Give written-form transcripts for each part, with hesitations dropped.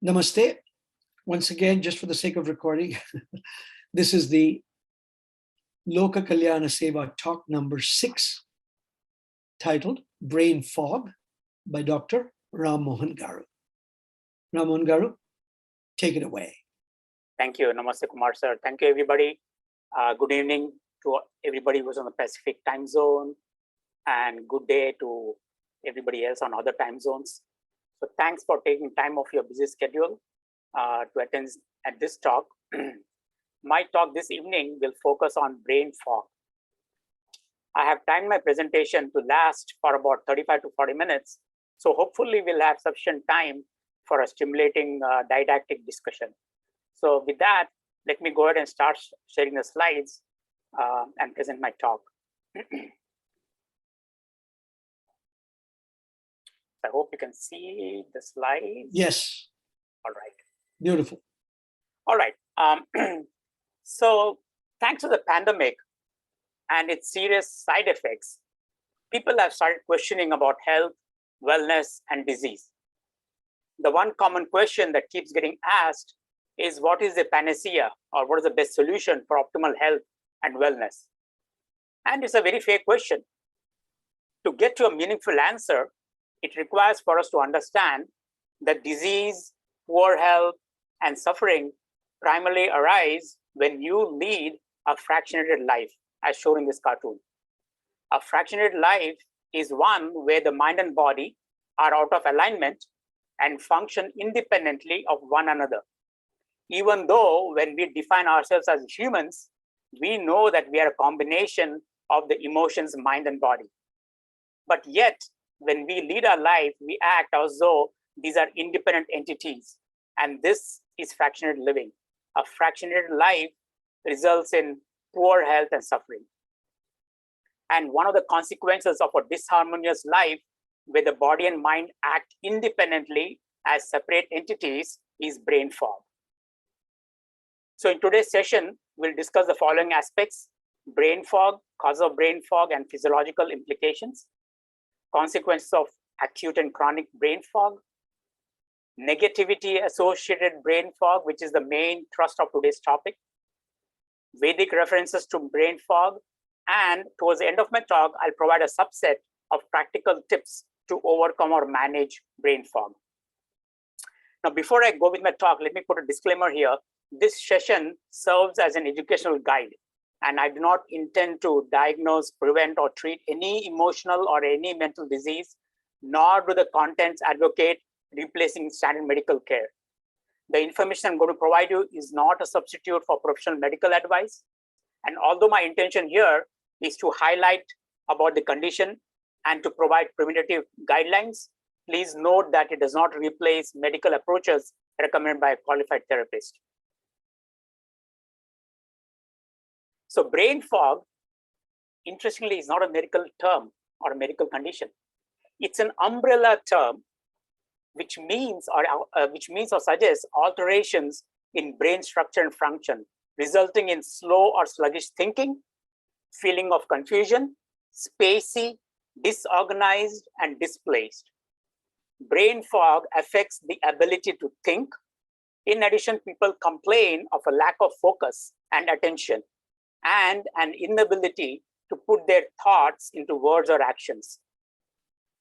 Namaste. Once again, just for the sake of recording, this is the Loka Kalyana Seva talk number 6, titled Brain Fog by Dr. Rammohan Garu. Rammohan Garu, take it away. Thank you. Namaste, Kumar sir. Thank you, everybody. Good evening to everybody who's on the Pacific time zone, and good day to everybody else on other time zones. So thanks for taking time off your busy schedule to attend at this talk. My talk this evening will focus on brain fog. I have timed my presentation to last for about 35 to 40 minutes. So hopefully we'll have sufficient time for a stimulating didactic discussion. So with that, let me go ahead and start sharing the slides and present my talk. I hope you can see the slides. Yes. All right. Beautiful. All right. So thanks to the pandemic and its serious side effects, people have started questioning about health, wellness, and disease. The one common question that keeps getting asked is, what is the panacea, or what is the best solution for optimal health and wellness? And it's a very fair question. To get to a meaningful answer, it requires for us to understand that disease, poor health, and suffering primarily arise when you lead a fractionated life, as shown in this cartoon. A fractionated life is one where the mind and body are out of alignment and function independently of one another. Even though when we define ourselves as humans, we know that we are a combination of the emotions, mind, and body. But yet, when we lead our life, we act as though these are independent entities. And this is fractionated living. A fractionated life results in poor health and suffering. And one of the consequences of a disharmonious life, where the body and mind act independently as separate entities, is brain fog. So in today's session, we'll discuss the following aspects: brain fog, cause of brain fog, and physiological implications; consequences of acute and chronic brain fog; negativity associated brain fog, which is the main thrust of today's topic; Vedic references to brain fog; and towards the end of my talk, I'll provide a subset of practical tips to overcome or manage brain fog. Now, before I go with my talk, let me put a disclaimer here. This session serves as an educational guide, and I do not intend to diagnose, prevent, or treat any emotional or any mental disease, nor do the contents advocate replacing standard medical care. The information I'm going to provide you is not a substitute for professional medical advice. And although my intention here is to highlight about the condition and to provide preventative guidelines, please note that it does not replace medical approaches recommended by a qualified therapist. So brain fog, interestingly, is not a medical term or a medical condition. It's an umbrella term which means or suggests alterations in brain structure and function, resulting in slow or sluggish thinking, feeling of confusion, spacey, disorganized, and displaced. Brain fog affects the ability to think. In addition, people complain of a lack of focus and attention, and an inability to put their thoughts into words or actions.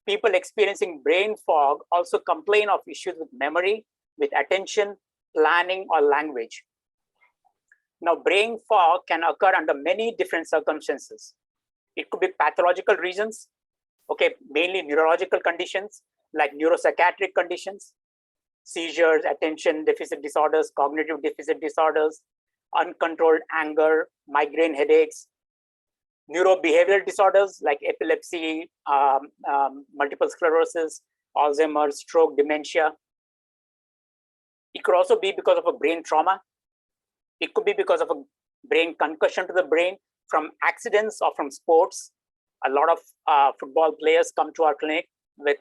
People experiencing brain fog also complain of issues with memory, with attention, planning, or language. Now, brain fog can occur under many different circumstances. It could be pathological reasons, mainly neurological conditions like neuropsychiatric conditions, seizures, attention deficit disorders, cognitive deficit disorders, uncontrolled anger, migraine headaches, neurobehavioral disorders like epilepsy, multiple sclerosis, Alzheimer's, stroke, dementia. It could also be because of a brain trauma. It could be because of a brain concussion to the brain from accidents or from sports. A lot of football players come to our clinic with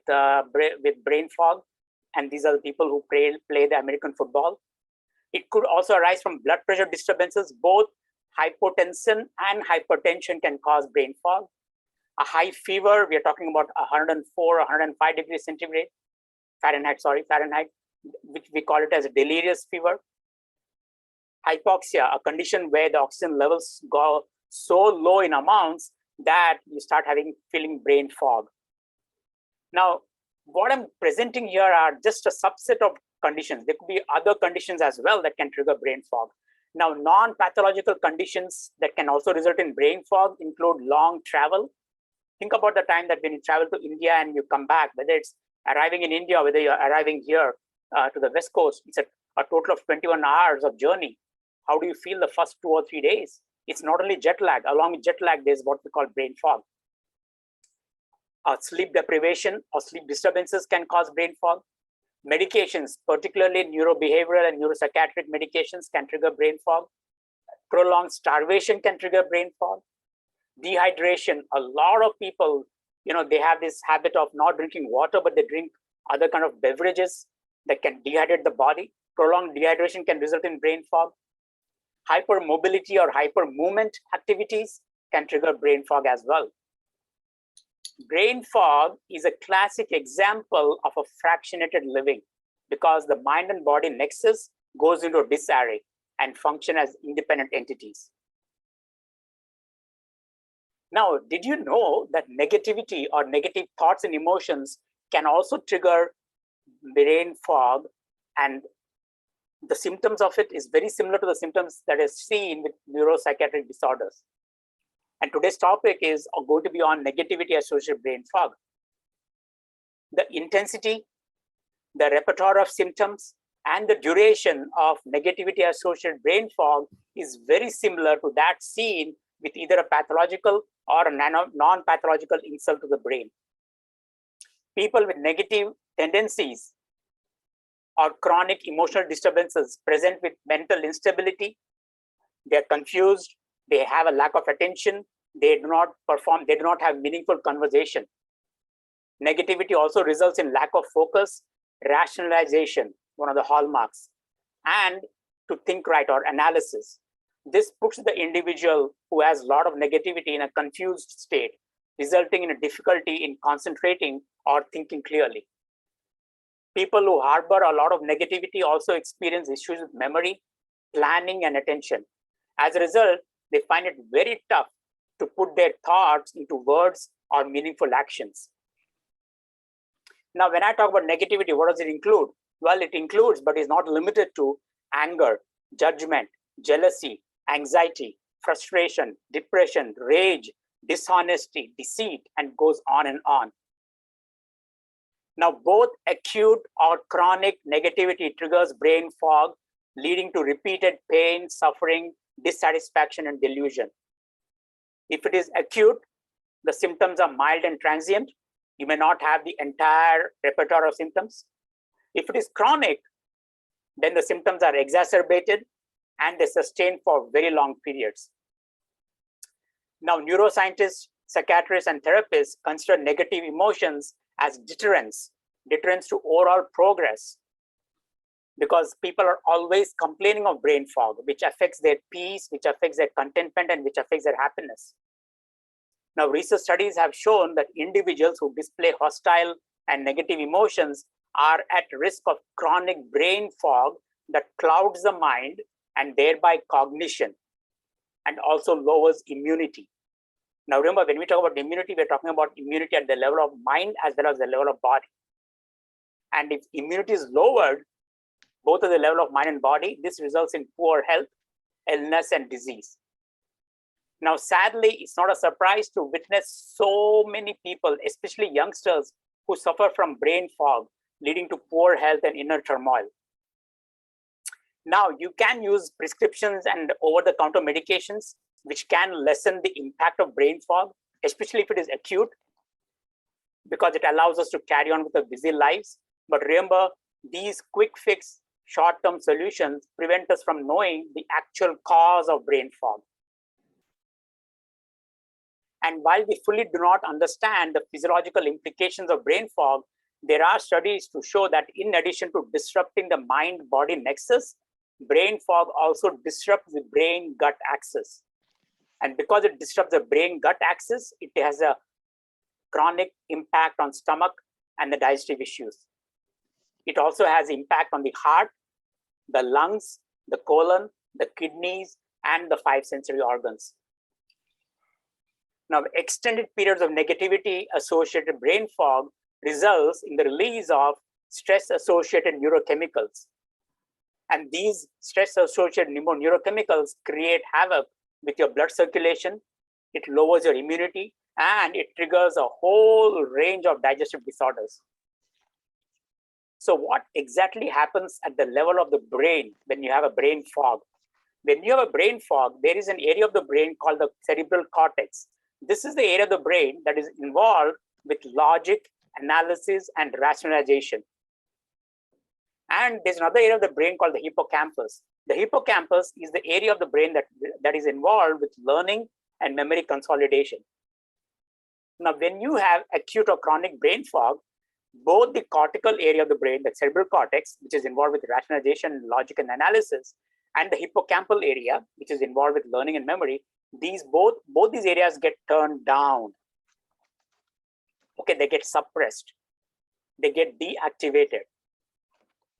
brain fog, and these are the people who play the American football. It could also arise from blood pressure disturbances. Both hypotension and hypertension can cause brain fog. A high fever, we are talking about 104, 105 degrees centigrade, Fahrenheit, which we call it as a delirious fever. Hypoxia, a condition where the oxygen levels go so low in amounts that you start feeling brain fog. Now, what I'm presenting here are just a subset of conditions. There could be other conditions as well that can trigger brain fog. Now, non-pathological conditions that can also result in brain fog include long travel. Think about the time that when you travel to India and you come back, whether it's arriving in India, whether you're arriving here to the West Coast, it's a total of 21 hours of journey. How do you feel the first 2 or 3 days? It's not only jet lag. Along with jet lag, there's what we call brain fog. Sleep deprivation or sleep disturbances can cause brain fog. Medications, particularly neurobehavioral and neuropsychiatric medications, can trigger brain fog. Prolonged starvation can trigger brain fog. Dehydration, a lot of people, they have this habit of not drinking water, but they drink other kind of beverages that can dehydrate the body. Prolonged dehydration can result in brain fog. Hypermobility or hypermovement activities can trigger brain fog as well. Brain fog is a classic example of a fractionated living because the mind and body nexus goes into disarray and function as independent entities. Now, did you know that negativity or negative thoughts and emotions can also trigger brain fog, and the symptoms of it is very similar to the symptoms that is seen with neuropsychiatric disorders. And today's topic is going to be on negativity associated brain fog. The intensity, the repertoire of symptoms, and the duration of negativity associated brain fog is very similar to that seen with either a pathological or a non-pathological insult to the brain. People with negative tendencies or chronic emotional disturbances present with mental instability, they're confused, they have a lack of attention, they do not perform, they do not have meaningful conversation. Negativity also results in lack of focus, rationalization, one of the hallmarks, and to think right or analysis. This puts the individual who has a lot of negativity in a confused state, resulting in a difficulty in concentrating or thinking clearly. People who harbor a lot of negativity also experience issues with memory, planning, and attention. As a result, they find it very tough to put their thoughts into words or meaningful actions. Now, when I talk about negativity, what does it include? Well, it includes, but is not limited to, anger, judgment, jealousy, anxiety, frustration, depression, rage, dishonesty, deceit, and goes on and on. Now, both acute or chronic negativity triggers brain fog, leading to repeated pain, suffering, dissatisfaction, and delusion. If it is acute, the symptoms are mild and transient. You may not have the entire repertoire of symptoms. If it is chronic, then the symptoms are exacerbated and they sustain for very long periods. Now, neuroscientists, psychiatrists, and therapists consider negative emotions as deterrents to overall progress, because people are always complaining of brain fog, which affects their peace, which affects their contentment, and which affects their happiness. Now, research studies have shown that individuals who display hostile and negative emotions are at risk of chronic brain fog that clouds the mind and thereby cognition, and also lowers immunity. Now, remember, when we talk about immunity, we're talking about immunity at the level of mind as well as the level of body. And if immunity is lowered, both at the level of mind and body, this results in poor health, illness, and disease. Now, sadly, it's not a surprise to witness so many people, especially youngsters, who suffer from brain fog, leading to poor health and inner turmoil. Now, you can use prescriptions and over-the-counter medications, which can lessen the impact of brain fog, especially if it is acute, because it allows us to carry on with our busy lives. But remember, these quick fix, short-term solutions prevent us from knowing the actual cause of brain fog. And while we fully do not understand the physiological implications of brain fog, there are studies to show that in addition to disrupting the mind-body nexus, brain fog also disrupts the brain-gut axis. And because it disrupts the brain-gut axis, it has a chronic impact on stomach and the digestive issues. It also has impact on the heart, the lungs, the colon, the kidneys, and the 5 sensory organs. Now, extended periods of negativity associated brain fog results in the release of stress-associated neurochemicals. And these stress-associated neurochemicals create havoc with your blood circulation. It lowers your immunity, and it triggers a whole range of digestive disorders. So what exactly happens at the level of the brain when you have a brain fog? When you have a brain fog, there is an area of the brain called the cerebral cortex. This is the area of the brain that is involved with logic, analysis, and rationalization. And there's another area of the brain called the hippocampus. The hippocampus is the area of the brain that is involved with learning and memory consolidation. Now, when you have acute or chronic brain fog, both the cortical area of the brain, the cerebral cortex, which is involved with rationalization, logic, and analysis, and the hippocampal area, which is involved with learning and memory, both these areas get turned down. Okay, they get suppressed. They get deactivated.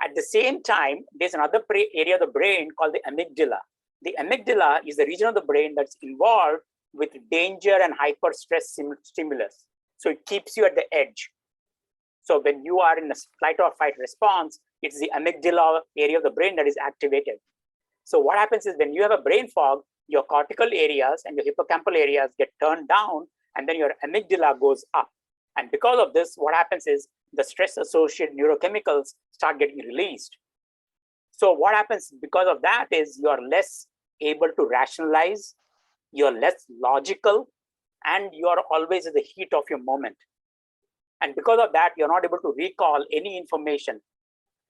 At the same time, there's another area of the brain called the amygdala. The amygdala is the region of the brain that's involved with danger and hyper stress stimulus. So it keeps you at the edge. So when you are in a flight or fight response, it's the amygdala area of the brain that is activated. So what happens is when you have a brain fog, your cortical areas and your hippocampal areas get turned down, and then your amygdala goes up. And because of this, what happens is the stress-associated neurochemicals start getting released. So what happens because of that is you are less able to rationalize, you're less logical, and you are always in the heat of your moment. And because of that, you're not able to recall any information.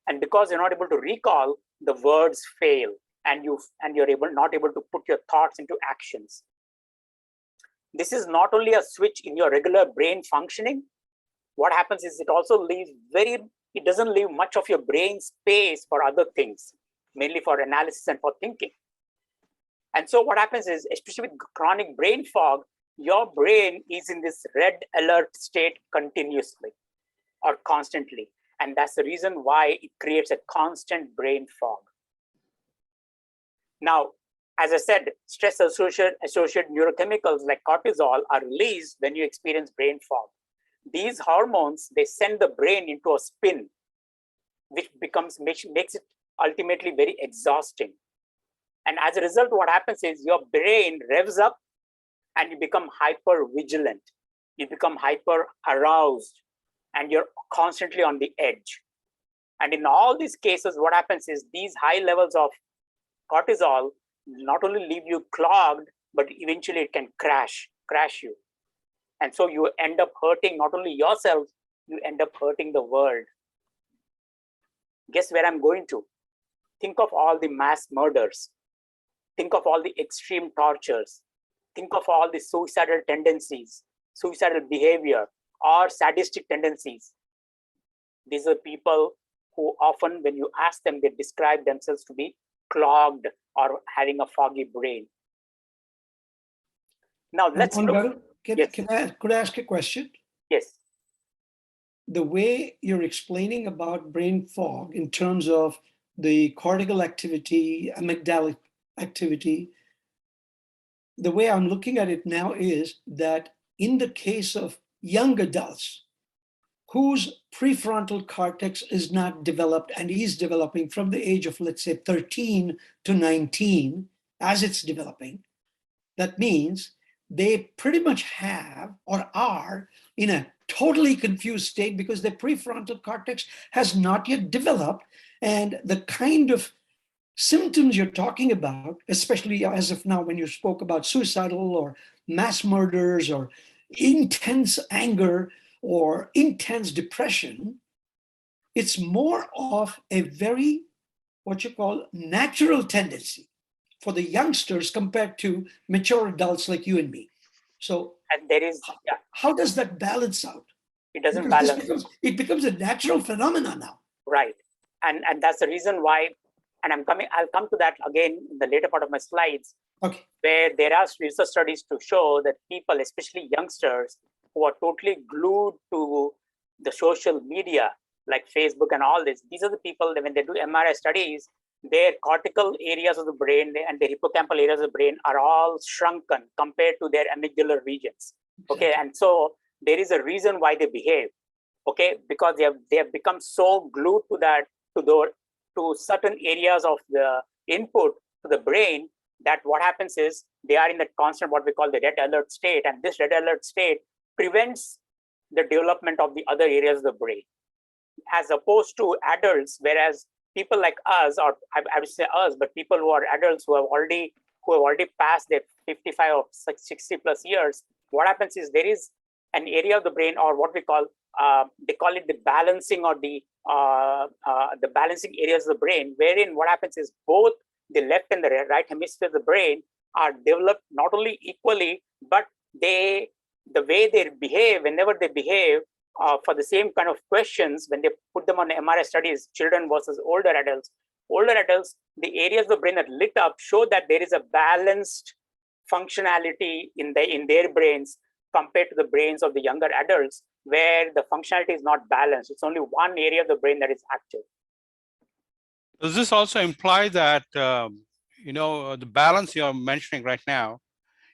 And because you're not able to recall, the words fail, and you're not able to put your thoughts into actions. This is not only a switch in your regular brain functioning. What happens is it also leaves it doesn't leave much of your brain space for other things, mainly for analysis and for thinking. And so what happens is, especially with chronic brain fog, your brain is in this red alert state continuously or constantly. And that's the reason why it creates a constant brain fog. Now, as I said, stress-associated neurochemicals like cortisol are released when you experience brain fog. These hormones, they send the brain into a spin, which makes it ultimately very exhausting. And as a result, what happens is your brain revs up and you become hyper vigilant. You become hyper aroused, and you're constantly on the edge. And in all these cases, what happens is these high levels of cortisol not only leave you clogged, but eventually it can crash you. And so you end up hurting not only yourself, you end up hurting the world. Guess where I'm going to? Think of all the mass murders. Think of all the extreme tortures. Think of all the suicidal tendencies, suicidal behavior, or sadistic tendencies. These are people who often, when you ask them, they describe themselves to be clogged or having a foggy brain. Now let's look. Could I ask a question? Yes. The way you're explaining about brain fog in terms of the cortical activity, amygdalic activity, the way I'm looking at it now is that in the case of young adults whose prefrontal cortex is not developed and is developing from the age of, let's say, 13 to 19, as it's developing, that means they pretty much have or are in a totally confused state because their prefrontal cortex has not yet developed. And the kind of symptoms you're talking about, especially as of now when you spoke about suicidal or mass murders or intense anger or intense depression, it's more of a very, what you call, natural tendency for the youngsters compared to mature adults like you and me. So, and there is, how does that balance out? It doesn't balance. It becomes a natural phenomenon now. Right. And that's the reason why, and I'll come to that again in the later part of my slides, okay, where there are research studies to show that people, especially youngsters, who are totally glued to the social media, like Facebook and all this, these are the people that when they do MRI studies, their cortical areas of the brain and the hippocampal areas of the brain are all shrunken compared to their amygdala regions. Okay, and so there is a reason why they behave. Okay, because they have become so glued to that to certain areas of the input to the brain that what happens is they are in that constant what we call the red alert state, and this red alert state prevents the development of the other areas of the brain, as opposed to adults. Whereas people like us, or I would say us, but people who are adults who have already passed their 55 or 60 plus years, what happens is there is an area of the brain, or what we call they call it the balancing, or the balancing areas of the brain, wherein what happens is both the left and the right hemisphere of the brain are developed not only equally, but the way they behave, whenever they behave for the same kind of questions, when they put them on MRI studies, children versus older adults, the areas of the brain that lit up show that there is a balanced functionality in their brains compared to the brains of the younger adults, where the functionality is not balanced. It's only one area of the brain that is active. Does this also imply that, the balance you're mentioning right now,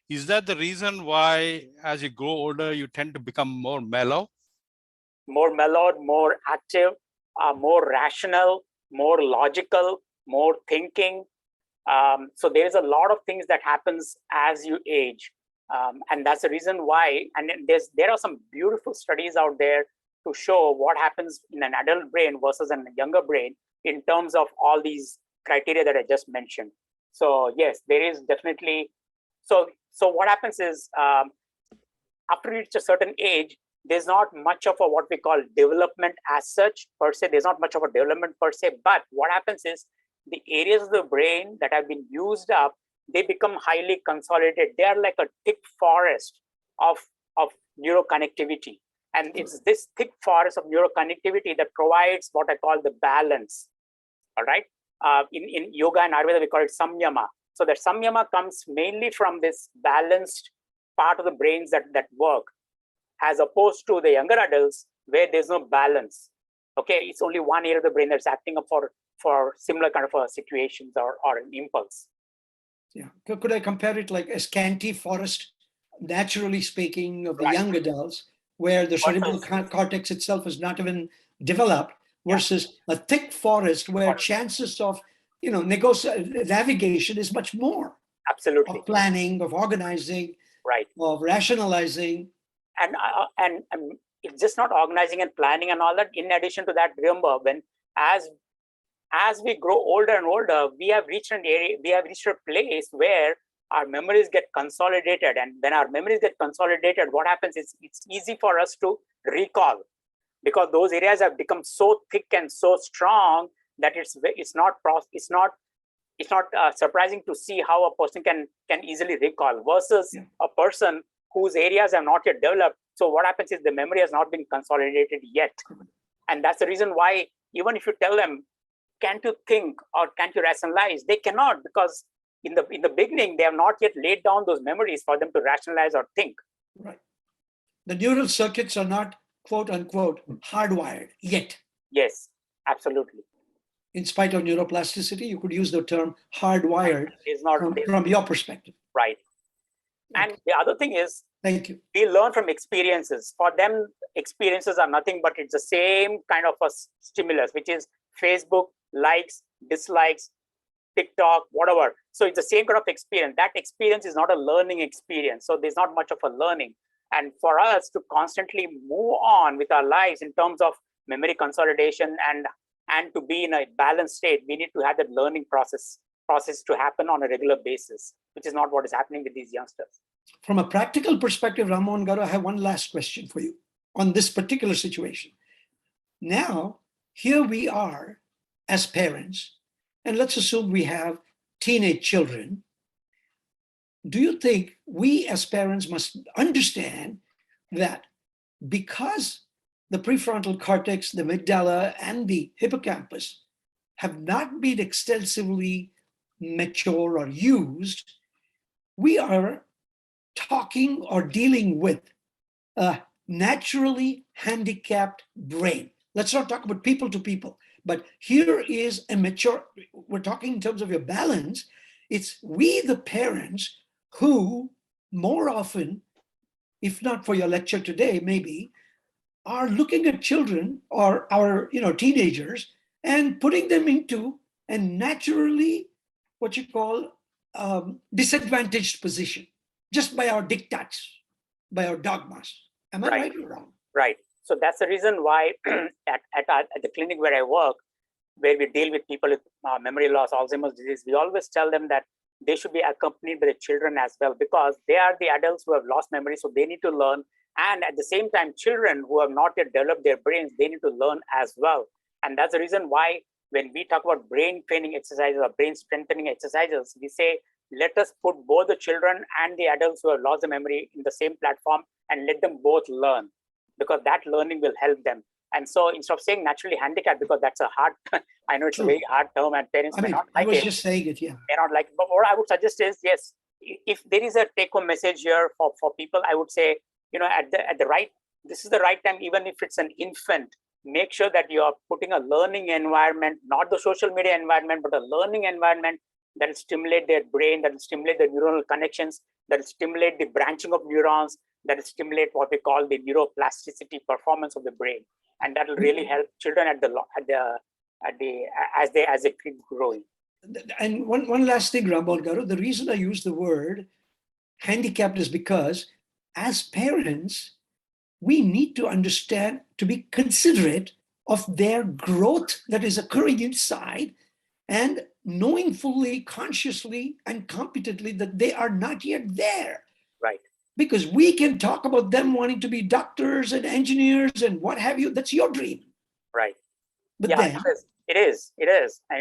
is that the reason why as you grow older, you tend to become more mellow? More mellowed, more active, more rational, more logical, more thinking. So there's a lot of things that happens as you age. And that's the reason why, and there are some beautiful studies out there to show what happens in an adult brain versus a younger brain in terms of all these criteria that I just mentioned. So yes, there is definitely, so what happens is after you reach a certain age, there's not much of a what we call development as such per se, there's not much of a development per se, but what happens is the areas of the brain that have been used up, they become highly consolidated. They are like a thick forest of neuroconnectivity. And it's this thick forest of neuroconnectivity that provides what I call the balance. All right. In yoga and Ayurveda, we call it samyama. So that samyama comes mainly from this balanced part of the brains that work, as opposed to the younger adults where there's no balance. Okay, it's only one area of the brain that's acting up for similar kind of situations or an impulse. Yeah, could I compare it like a scanty forest, naturally speaking, of the Right. young adults, where the cerebral cortex itself is not even developed, versus a thick forest where chances of navigation is much more. Absolutely. Of planning, of organizing, right, of rationalizing. And it's just not organizing and planning and all that. In addition to that, remember, as we grow older and older, we have reached a place where our memories get consolidated. And when our memories get consolidated, what happens is it's easy for us to recall, because those areas have become so thick and so strong that it's not surprising to see how a person can easily recall, versus a person whose areas have not yet developed. So what happens is the memory has not been consolidated yet. And that's the reason why, even if you tell them, can't you think or can't you rationalize, they cannot, because in the beginning, they have not yet laid down those memories for them to rationalize or think. Right. The neural circuits are not, quote unquote, hardwired yet. Yes, absolutely. In spite of neuroplasticity, you could use the term hardwired from your perspective. Right. And the other thing is, thank you, we learn from experiences. For them, experiences are nothing but it's the same kind of a stimulus, which is Facebook, likes, dislikes, TikTok, whatever. So it's the same kind of experience. That experience is not a learning experience. So there's not much of a learning. And for us to constantly move on with our lives in terms of memory consolidation and to be in a balanced state, we need to have that learning process to happen on a regular basis, which is not what is happening with these youngsters. From a practical perspective, Rammohan Garu, I have one last question for you on this particular situation. Now, here we are as parents, and let's assume we have teenage children. Do you think we as parents must understand that because the prefrontal cortex, the amygdala, and the hippocampus have not been extensively mature or used, we are talking or dealing with a naturally handicapped brain? Let's not talk about people to people. But here is a mature, we're talking in terms of your balance. It's we, the parents, who more often, if not for your lecture today, maybe, are looking at children or our teenagers and putting them into a naturally what you call disadvantaged position just by our diktats, by our dogmas. Am I right or wrong? Right. So that's the reason why at the clinic where I work, where we deal with people with memory loss, Alzheimer's disease, we always tell them that they should be accompanied by the children as well, because they are the adults who have lost memory, so they need to learn. And at the same time, children who have not yet developed their brains, they need to learn as well. And that's the reason why when we talk about brain training exercises or brain strengthening exercises, we say, let us put both the children and the adults who have lost the memory in the same platform and let them both learn, because that learning will help them. And so instead of saying naturally handicapped, because that's a hard, I know it's a very hard term and parents may not like it. I was just saying it, yeah. May not like it. But what I would suggest is, yes, if there is a take-home message here for people, I would say, at the right, this is the right time, even if it's an infant, make sure that you are putting a learning environment, not the social media environment, but a learning environment that will stimulate their brain, that will stimulate the neuronal connections, that will stimulate the branching of neurons, that will stimulate what we call the neuroplasticity performance of the brain. And that will really help children as they keep growing. And one last thing, Rammohan Garu, the reason I use the word handicapped is because as parents, we need to understand, to be considerate of their growth that is occurring inside, and knowing fully, consciously, and competently that they are not yet there. Right. Because we can talk about them wanting to be doctors and engineers and what have you. That's your dream. Right. But yeah, then, it is.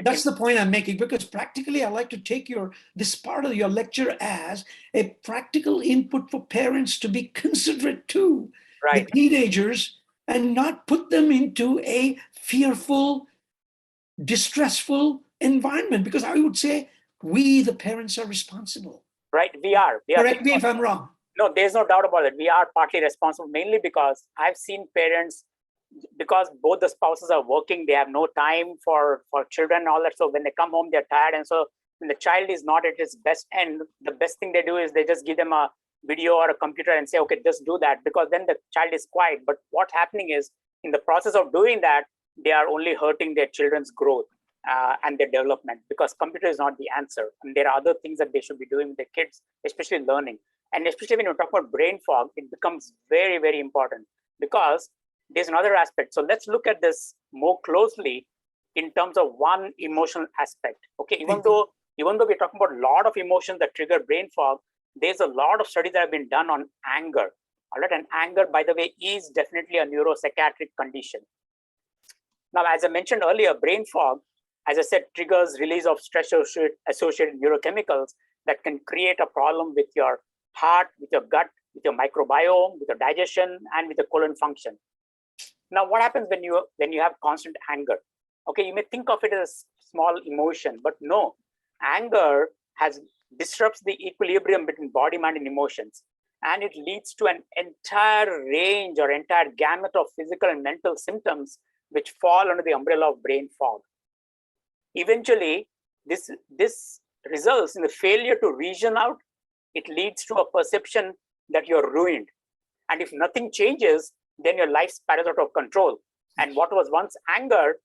That's the point I'm making, because practically I like to take this part of your lecture as a practical input for parents to be considerate to the teenagers and not put them into a fearful, distressful environment. Because I would say we, the parents, are responsible. Right, we are. Correct me if I'm wrong. No, there's no doubt about it. We are partly responsible, mainly because I've seen parents, because both the spouses are working, they have no time for children and all that. So when they come home, they're tired. And so when the child is not at its best end, the best thing they do is they just give them a video or a computer and say, okay, just do that, because then the child is quiet. But what's happening is, in the process of doing that, they are only hurting their children's growth and their development, because computer is not the answer. And there are other things that they should be doing with their kids, especially learning. And especially when you talk about brain fog, it becomes very, very important, because there's another aspect. So let's look at this more closely in terms of one emotional aspect. Okay, even though we're talking about a lot of emotions that trigger brain fog, there's a lot of studies that have been done on anger. All right, and anger, by the way, is definitely a neuropsychiatric condition. Now, as I mentioned earlier, brain fog, as I said, triggers release of stress-associated neurochemicals that can create a problem with your heart, with your gut, with your microbiome, with your digestion, and with the colon function. Now, what happens when you have constant anger? Okay, you may think of it as a small emotion, but no, anger disrupts the equilibrium between body, mind, and emotions, and it leads to an entire range or entire gamut of physical and mental symptoms which fall under the umbrella of brain fog. Eventually, this results in the failure to reason out. It leads to a perception that you're ruined. And if nothing changes, then your life spirals out of control. And what was once anger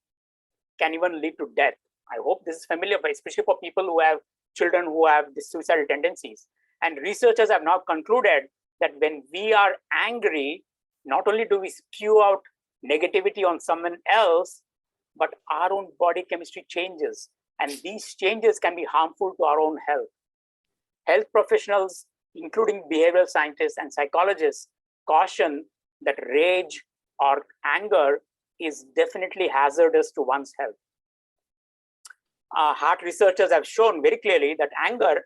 can even lead to death. I hope this is familiar, but especially for people who have children who have the suicidal tendencies. And researchers have now concluded that when we are angry, not only do we spew out negativity on someone else, but our own body chemistry changes. And these changes can be harmful to our own health. Health professionals, including behavioral scientists and psychologists, caution that rage or anger is definitely hazardous to one's health. Heart researchers have shown very clearly that anger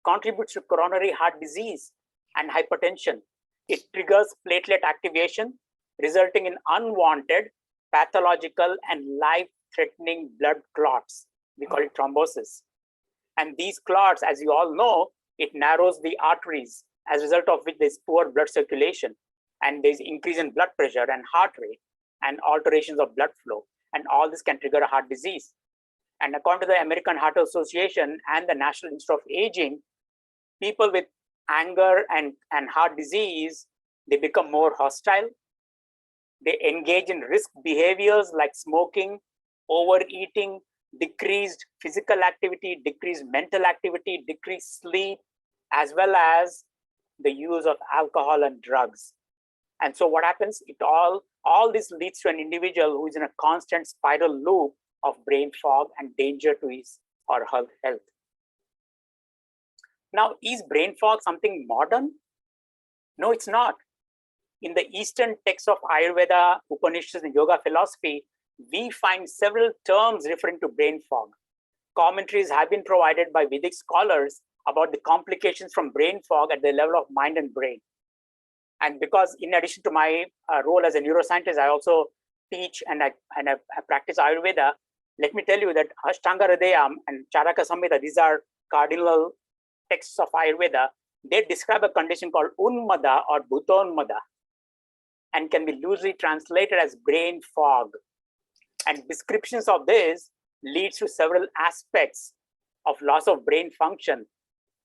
contributes to coronary heart disease and hypertension. It triggers platelet activation, resulting in unwanted, pathological, and life-threatening blood clots. We call it thrombosis. And these clots, as you all know, it narrows the arteries, as a result of which there's poor blood circulation, and there's increase in blood pressure and heart rate. and alterations of blood flow. And all this can trigger a heart disease. And according to the American Heart Association and the National Institute of Aging, people with anger and heart disease, they become more hostile. They engage in risk behaviors like smoking, overeating, decreased physical activity, decreased mental activity, decreased sleep, as well as the use of alcohol and drugs. And so what happens? All this leads to an individual who is in a constant spiral loop of brain fog and danger to his or her health. Now, is brain fog something modern? No, it's not. In the Eastern texts of Ayurveda, Upanishads, and yoga philosophy, we find several terms referring to brain fog. Commentaries have been provided by Vedic scholars about the complications from brain fog at the level of mind and brain. And because in addition to my role as a neuroscientist, I also teach and I practice Ayurveda. Let me tell you that Ashtanga Hridayam and Charaka Samhita, these are cardinal texts of Ayurveda. They describe a condition called Unmada or Bhutonmada and can be loosely translated as brain fog. And descriptions of this leads to several aspects of loss of brain function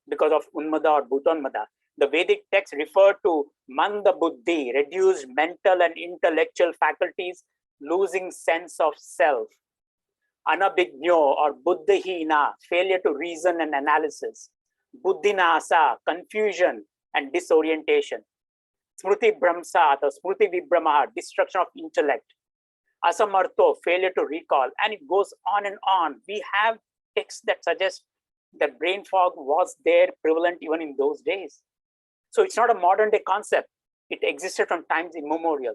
because of Unmada or Bhutonmada. The Vedic texts refer to Manda Buddhi, reduced mental and intellectual faculties, losing sense of self. Anabhignyo or Buddhihina, failure to reason and analysis. Buddhinasa, confusion and disorientation. Smruti Brahmsat or Smruti Vibhramaha, destruction of intellect. Asamartho, failure to recall, and it goes on and on. We have texts that suggest that brain fog was there, prevalent even in those days. So it's not a modern day concept. It existed from times immemorial.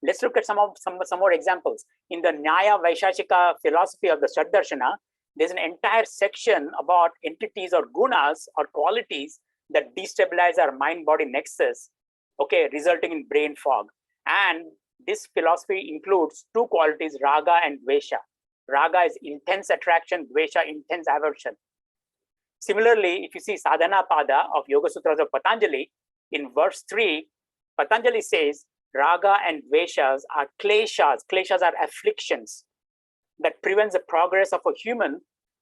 Let's look at some more examples. In the Nyaya Vaishashika philosophy of the Shaddarshana, there's an entire section about entities or gunas or qualities that destabilize our mind-body nexus, okay, resulting in brain fog. And this philosophy includes two qualities, raga and dvesha. Raga is intense attraction, dvesha intense aversion. Similarly, if you see Sadhana Pada of Yoga Sutras of Patanjali, in verse 3, Patanjali says, raga and dveshas are kleshas. Kleshas are afflictions that prevents the progress of a human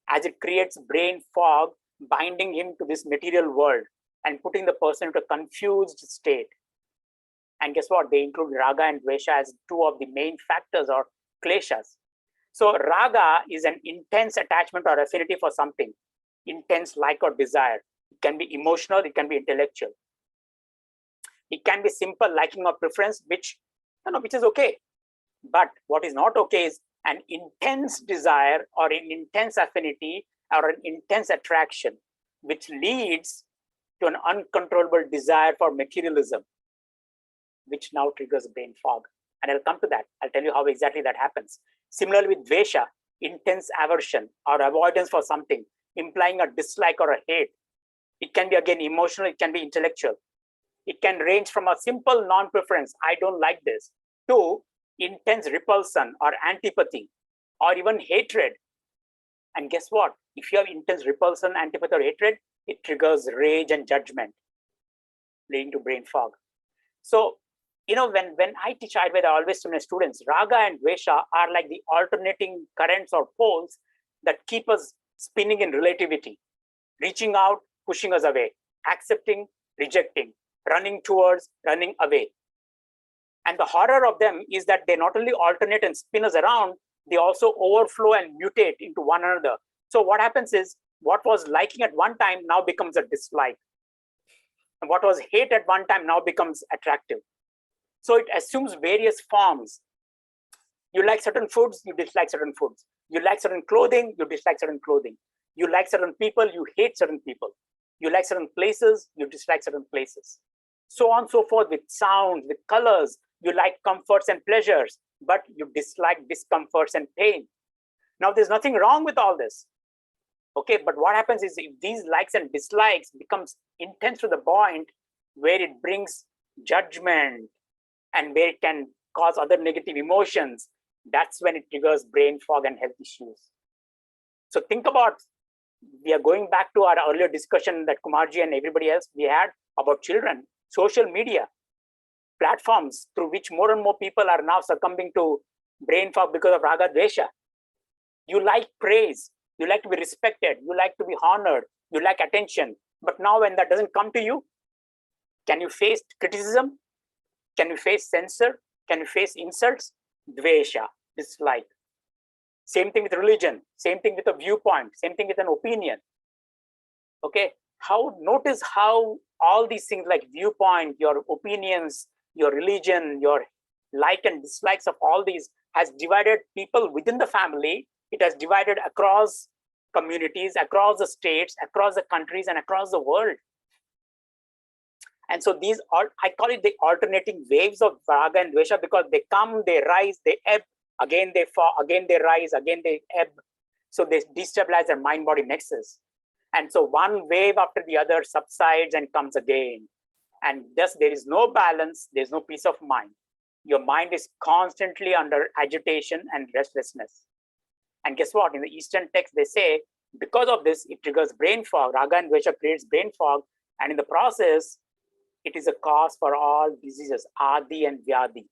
as it creates brain fog, binding him to this material world and putting the person into a confused state. And guess what? They include raga and dvesha as two of the main factors or kleshas. So raga is an intense attachment or affinity for something, intense like or desire. It can be emotional, it can be intellectual. It can be simple liking or preference, which is okay. But what is not okay is an intense desire or an intense affinity or an intense attraction, which leads to an uncontrollable desire for materialism, which now triggers brain fog. And I'll come to that. I'll tell you how exactly that happens. Similarly with dvesha, intense aversion or avoidance for something, implying a dislike or a hate. It can be again emotional, it can be intellectual. It can range from a simple non-preference, I don't like this, to intense repulsion or antipathy, or even hatred. And guess what? If you have intense repulsion, antipathy, or hatred, it triggers rage and judgment, leading to brain fog. So, when I teach Ayurveda, I always tell my students, raga and dvesha are like the alternating currents or poles that keep us spinning in relativity, reaching out, pushing us away, accepting, rejecting, running towards, running away. And the horror of them is that they not only alternate and spin us around, they also overflow and mutate into one another. So what happens is, what was liking at one time now becomes a dislike. And what was hate at one time now becomes attractive. So it assumes various forms. You like certain foods, you dislike certain foods. You like certain clothing, you dislike certain clothing. You like certain people, you hate certain people. You like certain places, you dislike certain places. So on and so forth with sounds, with colors. You like comforts and pleasures, but you dislike discomforts and pain. Now, there's nothing wrong with all this. Okay, but what happens is if these likes and dislikes becomes intense to the point where it brings judgment and where it can cause other negative emotions, that's when it triggers brain fog and health issues. So think about, we are going back to our earlier discussion that Kumarji and everybody else we had about children, social media. platforms through which more and more people are now succumbing to brain fog because of raga dvesha. You like praise, you like to be respected, you like to be honored, you like attention. But now when that doesn't come to you, can you face criticism? Can you face censor? Can you face insults? Dvesha, dislike. Same thing with religion, same thing with a viewpoint, same thing with an opinion. Okay, notice how all these things like viewpoint, your opinions, your religion, your like and dislikes of all these has divided people within the family. It has divided across communities, across the states, across the countries, and across the world. And so these are, I call it the alternating waves of raga and dvesha, because they come, they rise, they ebb, again they fall, again they rise, again they ebb. So they destabilize their mind-body nexus. And so one wave after the other subsides and comes again. And thus there is no balance, there's no peace of mind. Your mind is constantly under agitation and restlessness. And guess what? In the Eastern text, they say, because of this, it triggers brain fog. Raga and dvesha creates brain fog. And in the process, it is a cause for all diseases, adi and vyadi.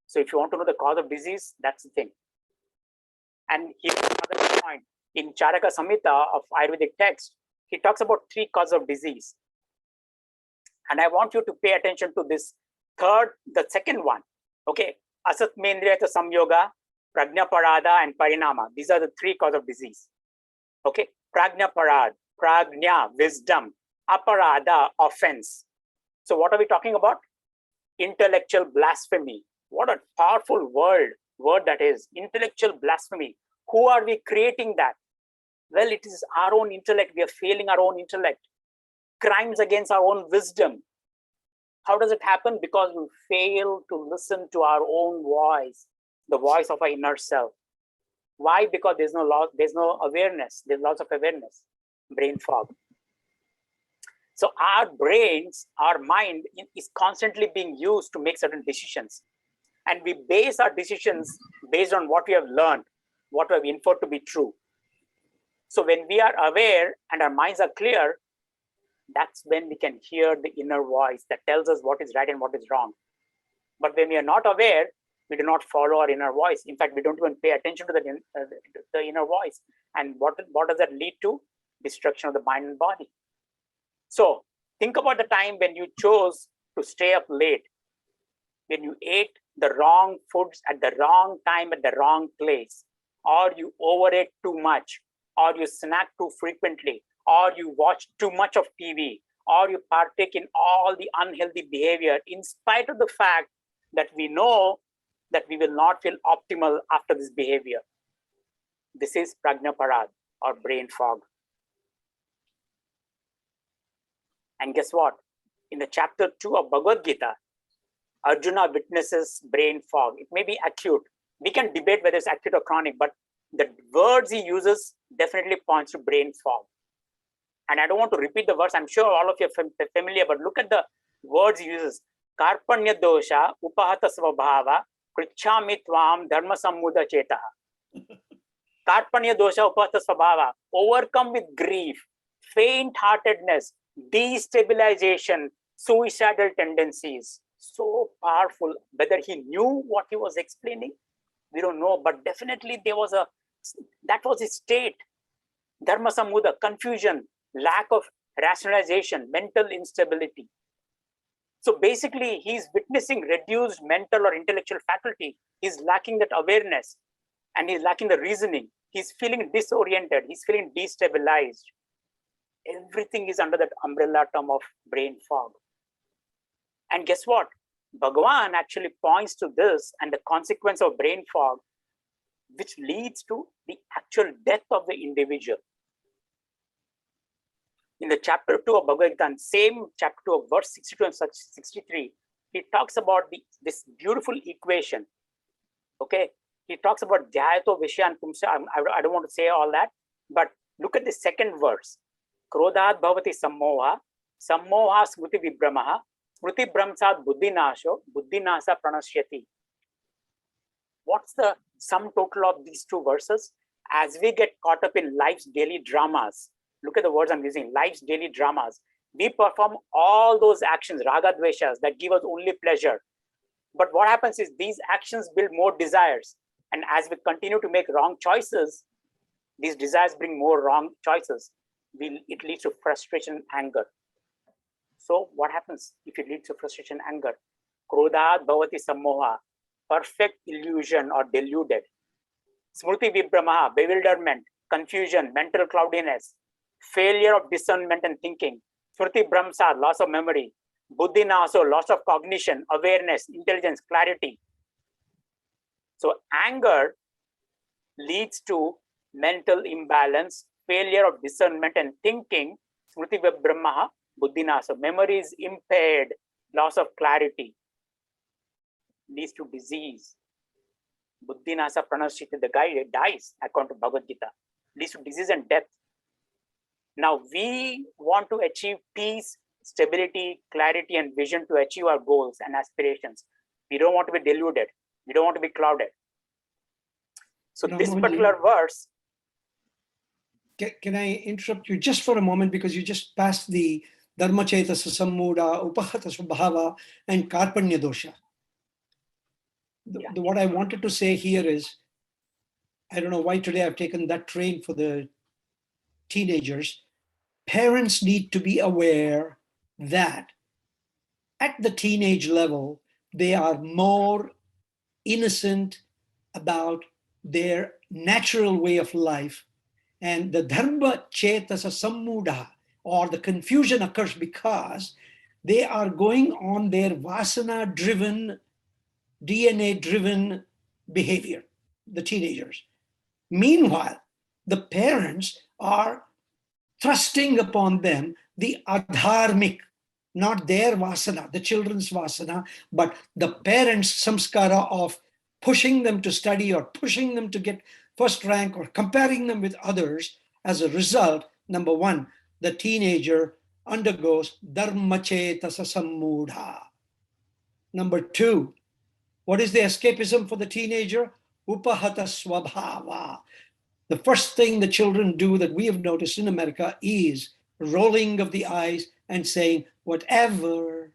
So if you want to know the cause of disease, that's the thing. And here's another point. In Charaka Samhita of Ayurvedic text, he talks about 3 causes of disease. And I want you to pay attention to this the second one. Okay, asatmendriyata samyoga, prajna parada, and parinama. These are the 3 causes of disease. Okay, prajna parad, prajna, wisdom, aparada, offense. So what are we talking about? Intellectual blasphemy. What a powerful word that is, intellectual blasphemy. Who are we creating that? Well, it is our own intellect. We are failing our own intellect. Crimes against our own wisdom. How does it happen? Because we fail to listen to our own voice, the voice of our inner self. Why? Because there's no loss, there's no awareness, there's loss of awareness, brain fog. So our brains, our mind is constantly being used to make certain decisions. And we base our decisions based on what we have learned, what we have inferred to be true. So when we are aware and our minds are clear, that's when we can hear the inner voice that tells us what is right and what is wrong. But when we are not aware, we do not follow our inner voice. In fact, we don't even pay attention to the inner voice. And what does that lead to? Destruction of the mind and body. So think about the time when you chose to stay up late, when you ate the wrong foods at the wrong time at the wrong place, or you overate too much, or you snack too frequently, or you watch too much of TV, or you partake in all the unhealthy behavior, in spite of the fact that we know that we will not feel optimal after this behavior. This is prajna parad, or brain fog. And guess what? In the chapter 2 of Bhagavad Gita, Arjuna witnesses brain fog. It may be acute. We can debate whether it's acute or chronic, but the words he uses definitely points to brain fog. And I don't want to repeat the words. I'm sure all of you are familiar, but look at the words he uses. Karpanya dosha, upahata svabhava, krichami tvam, dharma sammuda chetaha. Karpanya dosha, upahata svabhava, overcome with grief, faint-heartedness, destabilization, suicidal tendencies. So powerful. Whether he knew what he was explaining, we don't know, but definitely that was his state. Dharma sammuda, confusion, lack of rationalization, mental instability. So basically, he's witnessing reduced mental or intellectual faculty. He's lacking that awareness and he's lacking the reasoning. He's feeling disoriented. He's feeling destabilized. Everything is under that umbrella term of brain fog. And guess what? Bhagavan actually points to this and the consequence of brain fog, which leads to the actual death of the individual. In the chapter 2 of Bhagavad Gita, same chapter 2 of verse 62 and 63, he talks about this beautiful equation. Okay, he talks about dhyayato vishyan pumsa. I don't want to say all that, but look at the second verse. Krodhat bhavati sammoha, sammoha smriti vibhramaha, smriti bhramsat buddhinasho, buddhinasa pranashyati. What's the sum total of these two verses? As we get caught up in life's daily dramas, look at the words I'm using, life's daily dramas, We perform all those actions, raga dveshas, that give us only pleasure. But what happens is these actions build more desires. And as we continue to make wrong choices, these desires bring more wrong choices. It leads to frustration, anger. So what happens if it leads to frustration, anger? Krodhat bhavati sammoha, perfect illusion or deluded. Smriti vibhramaha, bewilderment, confusion, mental cloudiness, failure of discernment and thinking. Smriti bhramsa, loss of memory. Buddhi naso, loss of cognition, awareness, intelligence, clarity. So anger leads to mental imbalance, failure of discernment and thinking. Smriti vibhramaha, buddhi naso, memory is impaired, loss of clarity, leads to disease. Buddhi nasa pranashiti, the guy dies according to Bhagavad Gita, leads to disease and death. Now we want to achieve peace, stability, clarity, and vision to achieve our goals and aspirations. We don't want to be deluded. We don't want to be clouded. So this particular verse. Can I interrupt you just for a moment, because you just passed the dharma cetasa sammuda, upahata svabhava, and karpanya dosha. What I wanted to say here is, I don't know why today I've taken that train for the teenagers. Parents need to be aware that at the teenage level, they are more innocent about their natural way of life. And the dharma cetasa sammuda, or the confusion, occurs because they are going on their vasana-driven, DNA-driven behavior, the teenagers. Meanwhile, the parents are thrusting upon them the adharmic, not their vasana, the children's vasana, but the parents' samskara of pushing them to study or pushing them to get first rank or comparing them with others. As a result, number one, the teenager undergoes dharma cetasa sammudha. Number two, what is the escapism for the teenager? Upahata swabhava. The first thing the children do that we have noticed in America is rolling of the eyes and saying, whatever.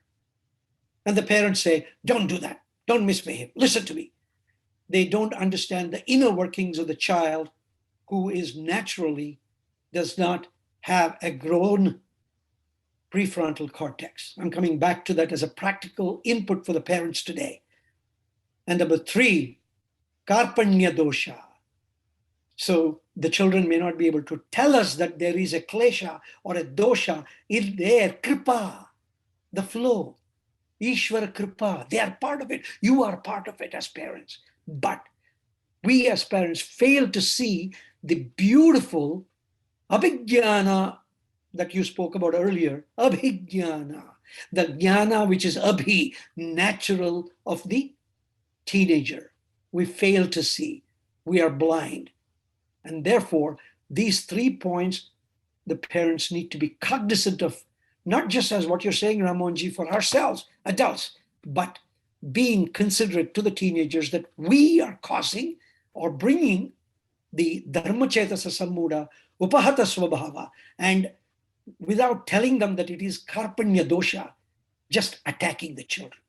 And the parents say, don't do that. Don't misbehave. Listen to me. They don't understand the inner workings of the child, who is naturally does not have a grown prefrontal cortex. I'm coming back to that as a practical input for the parents today. And number three, karpanya dosha. So the children may not be able to tell us that there is a klesha or a dosha in their kripa, the flow, Ishvara kripa. They are part of it. You are part of it as parents. But we as parents fail to see the beautiful abhijnana that you spoke about earlier, abhijnana, the jnana which is abhi, natural of the teenager. We fail to see. We are blind. And therefore, these 3 points, the parents need to be cognizant of, not just as what you're saying, Rammohanji, for ourselves, adults, but being considerate to the teenagers that we are causing or bringing the dharma cetasa sammuda, upahata svabhava, and without telling them that it is karpanya dosha, just attacking the children.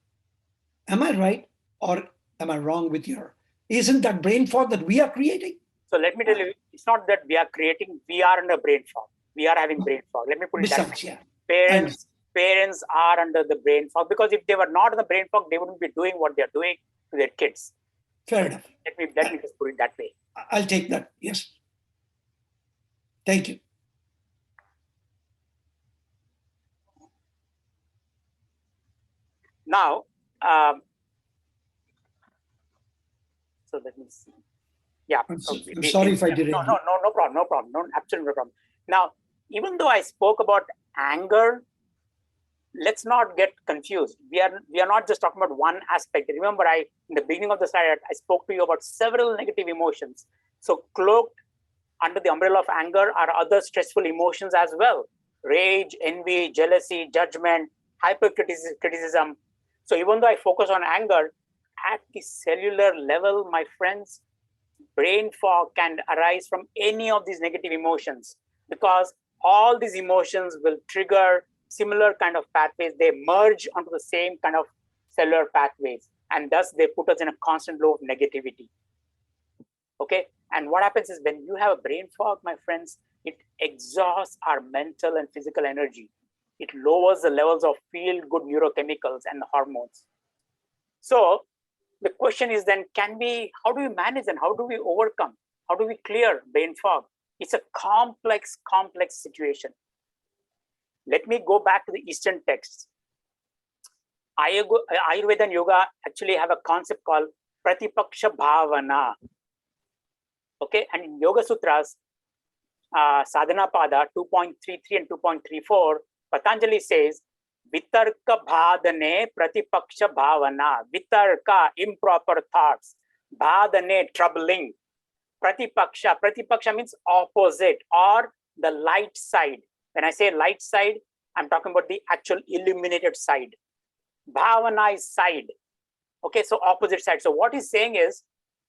Am I right or am I wrong with your, isn't that brain fog that we are creating? So let me tell you, it's not that we are creating, we are under brain fog. We are having brain fog. Let me put it that way. Yeah. Parents are under the brain fog, because if they were not in the brain fog, they wouldn't be doing what they're doing to their kids. Fair enough. Let me just put it that way. I'll take that. Yes. Thank you. Now, so let me see. Yeah. I'm sorry if I did it. No problem. No, absolutely no problem. Now, even though I spoke about anger, let's not get confused. We are not just talking about one aspect. Remember, in the beginning of the slide, I spoke to you about several negative emotions. So cloaked under the umbrella of anger are other stressful emotions as well: rage, envy, jealousy, judgment, hypercriticism. So even though I focus on anger, at the cellular level, my friends, brain fog can arise from any of these negative emotions, because all these emotions will trigger similar kind of pathways, they merge onto the same kind of cellular pathways, and thus they put us in a constant flow of negativity. Okay, and what happens is when you have a brain fog, my friends, it exhausts our mental and physical energy. It lowers the levels of feel-good neurochemicals and the hormones. So the question is then, how do we manage and how do we overcome? How do we clear brain fog? It's a complex situation. Let me go back to the Eastern texts. Ayurveda and yoga actually have a concept called Pratipaksha Bhavana. Okay, and in Yoga Sutras, Sadhana Pada 2.33 and 2.34, Patanjali says, Vitarka bhadane pratipaksha bhavana. Vitarka, improper thoughts. Bhadane, troubling. Pratipaksha means opposite or the light side. When I say light side, I'm talking about the actual illuminated side. Bhavana is side. Okay, so opposite side. So what he's saying is,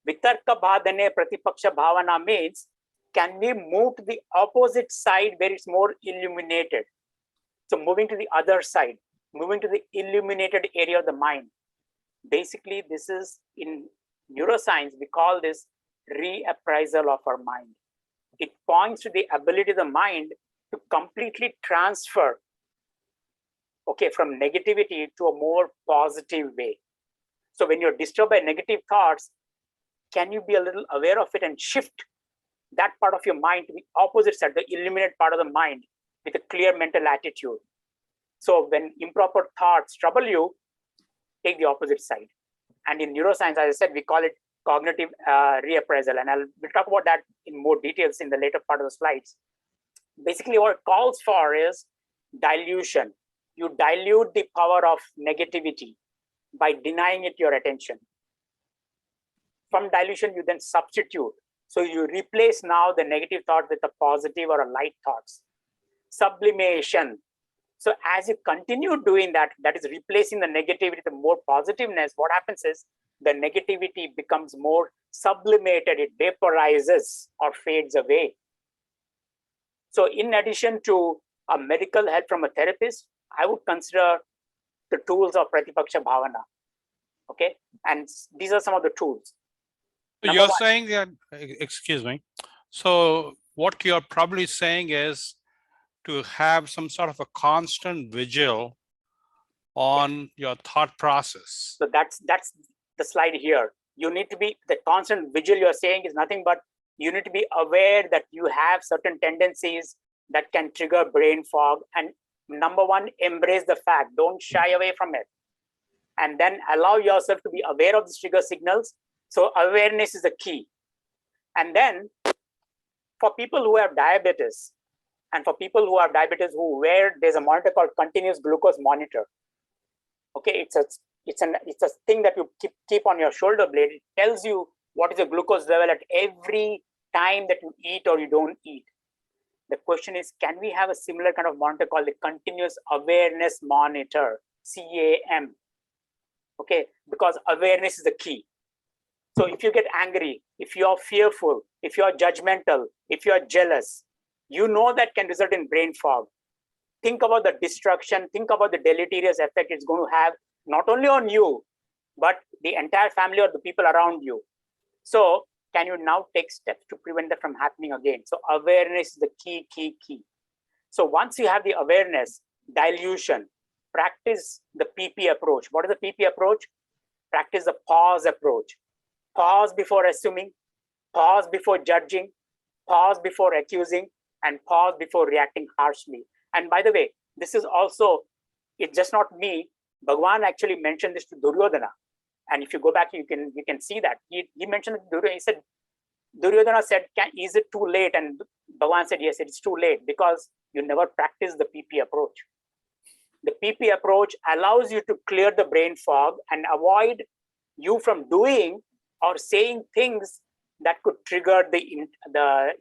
Vitarka bhadane pratipaksha bhavana means, can we move to the opposite side where it's more illuminated? So moving to the other side, moving to the illuminated area of the mind. Basically, this is in neuroscience, we call this reappraisal of our mind. It points to the ability of the mind to completely transfer, okay, from negativity to a more positive way. So when you're disturbed by negative thoughts, can you be a little aware of it and shift that part of your mind to the opposite side, the illuminated part of the mind, with a clear mental attitude? So when improper thoughts trouble you, take the opposite side. And in neuroscience, as I said, we call it cognitive reappraisal. And we'll talk about that in more details in the later part of the slides. Basically, what it calls for is dilution. You dilute the power of negativity by denying it your attention. From dilution, you then substitute. So you replace now the negative thought with a positive or a light thoughts. Sublimation. So as you continue doing that, that is replacing the negativity with more positiveness, what happens is the negativity becomes more sublimated, it vaporizes or fades away. So in addition to a medical help from a therapist, I would consider the tools of Pratipaksha Bhavana. Okay, and these are some of the tools. So you're saying that, excuse me. So what you're probably saying is to have some sort of a constant vigil on your thought process. So that's the slide here. You need to be, the constant vigil you're saying is nothing but you need to be aware that you have certain tendencies that can trigger brain fog. And number one, embrace the fact, don't shy away from it. And then allow yourself to be aware of the trigger signals. So awareness is the key. And then for people who have diabetes, and for people who have diabetes who wear, there's a monitor called continuous glucose monitor. Okay, it's a thing that you keep on your shoulder blade. It tells you what is the glucose level at every time that you eat or you don't eat. The question is, can we have a similar kind of monitor called the continuous awareness monitor, CAM? Okay, because awareness is the key. So if you get angry, if you're fearful, if you're judgmental, if you're jealous, you know that can result in brain fog. Think about the destruction, think about the deleterious effect it's going to have, not only on you, but the entire family or the people around you. So can you now take steps to prevent that from happening again? So awareness is the key. So once you have the awareness, dilution, practice the PP approach. What is the PP approach? Practice the pause approach. Pause before assuming, pause before judging, pause before accusing, and pause before reacting harshly. And by the way, this is also, it's just not me. Bhagwan actually mentioned this to Duryodhana. And if you go back, you can see that. He mentioned it to Duryodhana. He said, Duryodhana said, is it too late? And Bhagwan said, yes, it's too late because you never practiced the PP approach. The PP approach allows you to clear the brain fog and avoid you from doing or saying things that could trigger the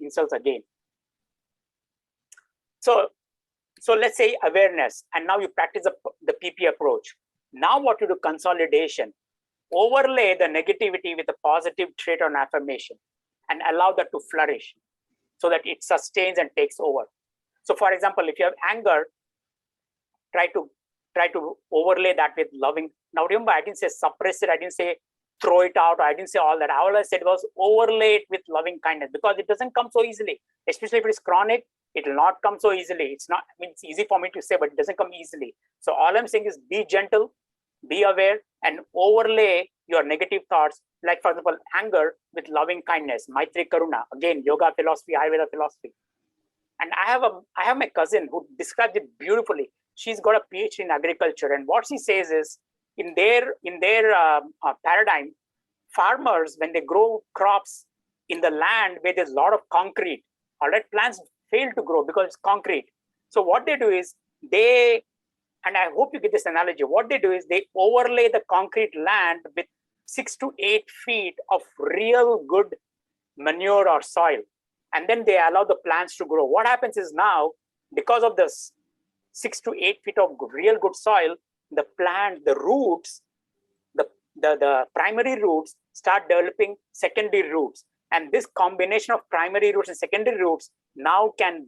insults again. So let's say awareness, and now you practice the PP approach. Now what you do, consolidation. Overlay the negativity with a positive trait or an affirmation and allow that to flourish so that it sustains and takes over. So for example, if you have anger, try to overlay that with loving. Now remember, I didn't say suppress it, I didn't say throw it out, I didn't say all that. All I said was overlay it with loving kindness, because it doesn't come so easily, especially if it's chronic. It will not come so easily. It's not, I mean, it's easy for me to say, but it doesn't come easily. So all I'm saying is be gentle, be aware, and overlay your negative thoughts, like for example, anger, with loving kindness, Maitri Karuna, again, yoga philosophy, Ayurveda philosophy. And I have my cousin who described it beautifully. She's got a PhD in agriculture, and what she says is, in their paradigm, farmers, when they grow crops in the land where there's a lot of concrete, all right, plants fail to grow because it's concrete. So what they do is and I hope you get this analogy, what they do is they overlay the concrete land with 6 to 8 feet of real good manure or soil, and then they allow the plants to grow. What happens is, now, because of this 6 to 8 feet of real good soil, the plant, the roots, the primary roots start developing secondary roots. And this combination of primary roots and secondary roots now can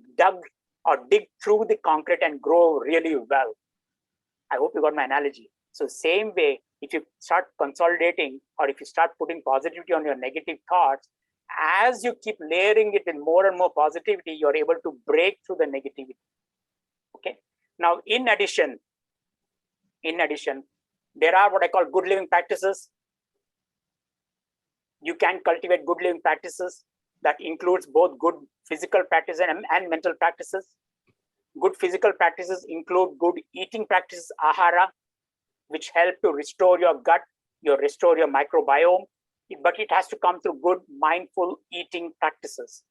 dig through the concrete and grow really well. I hope you got my analogy. So same way, if you start consolidating, or if you start putting positivity on your negative thoughts, as you keep layering it in more and more positivity, you're able to break through the negativity. Okay. Now, in addition, there are what I call good living practices. You can cultivate good living practices that includes both good physical practices and mental practices. Good physical practices include good eating practices, ahara, which help to restore your gut, restore your microbiome, but it has to come through good mindful eating practices.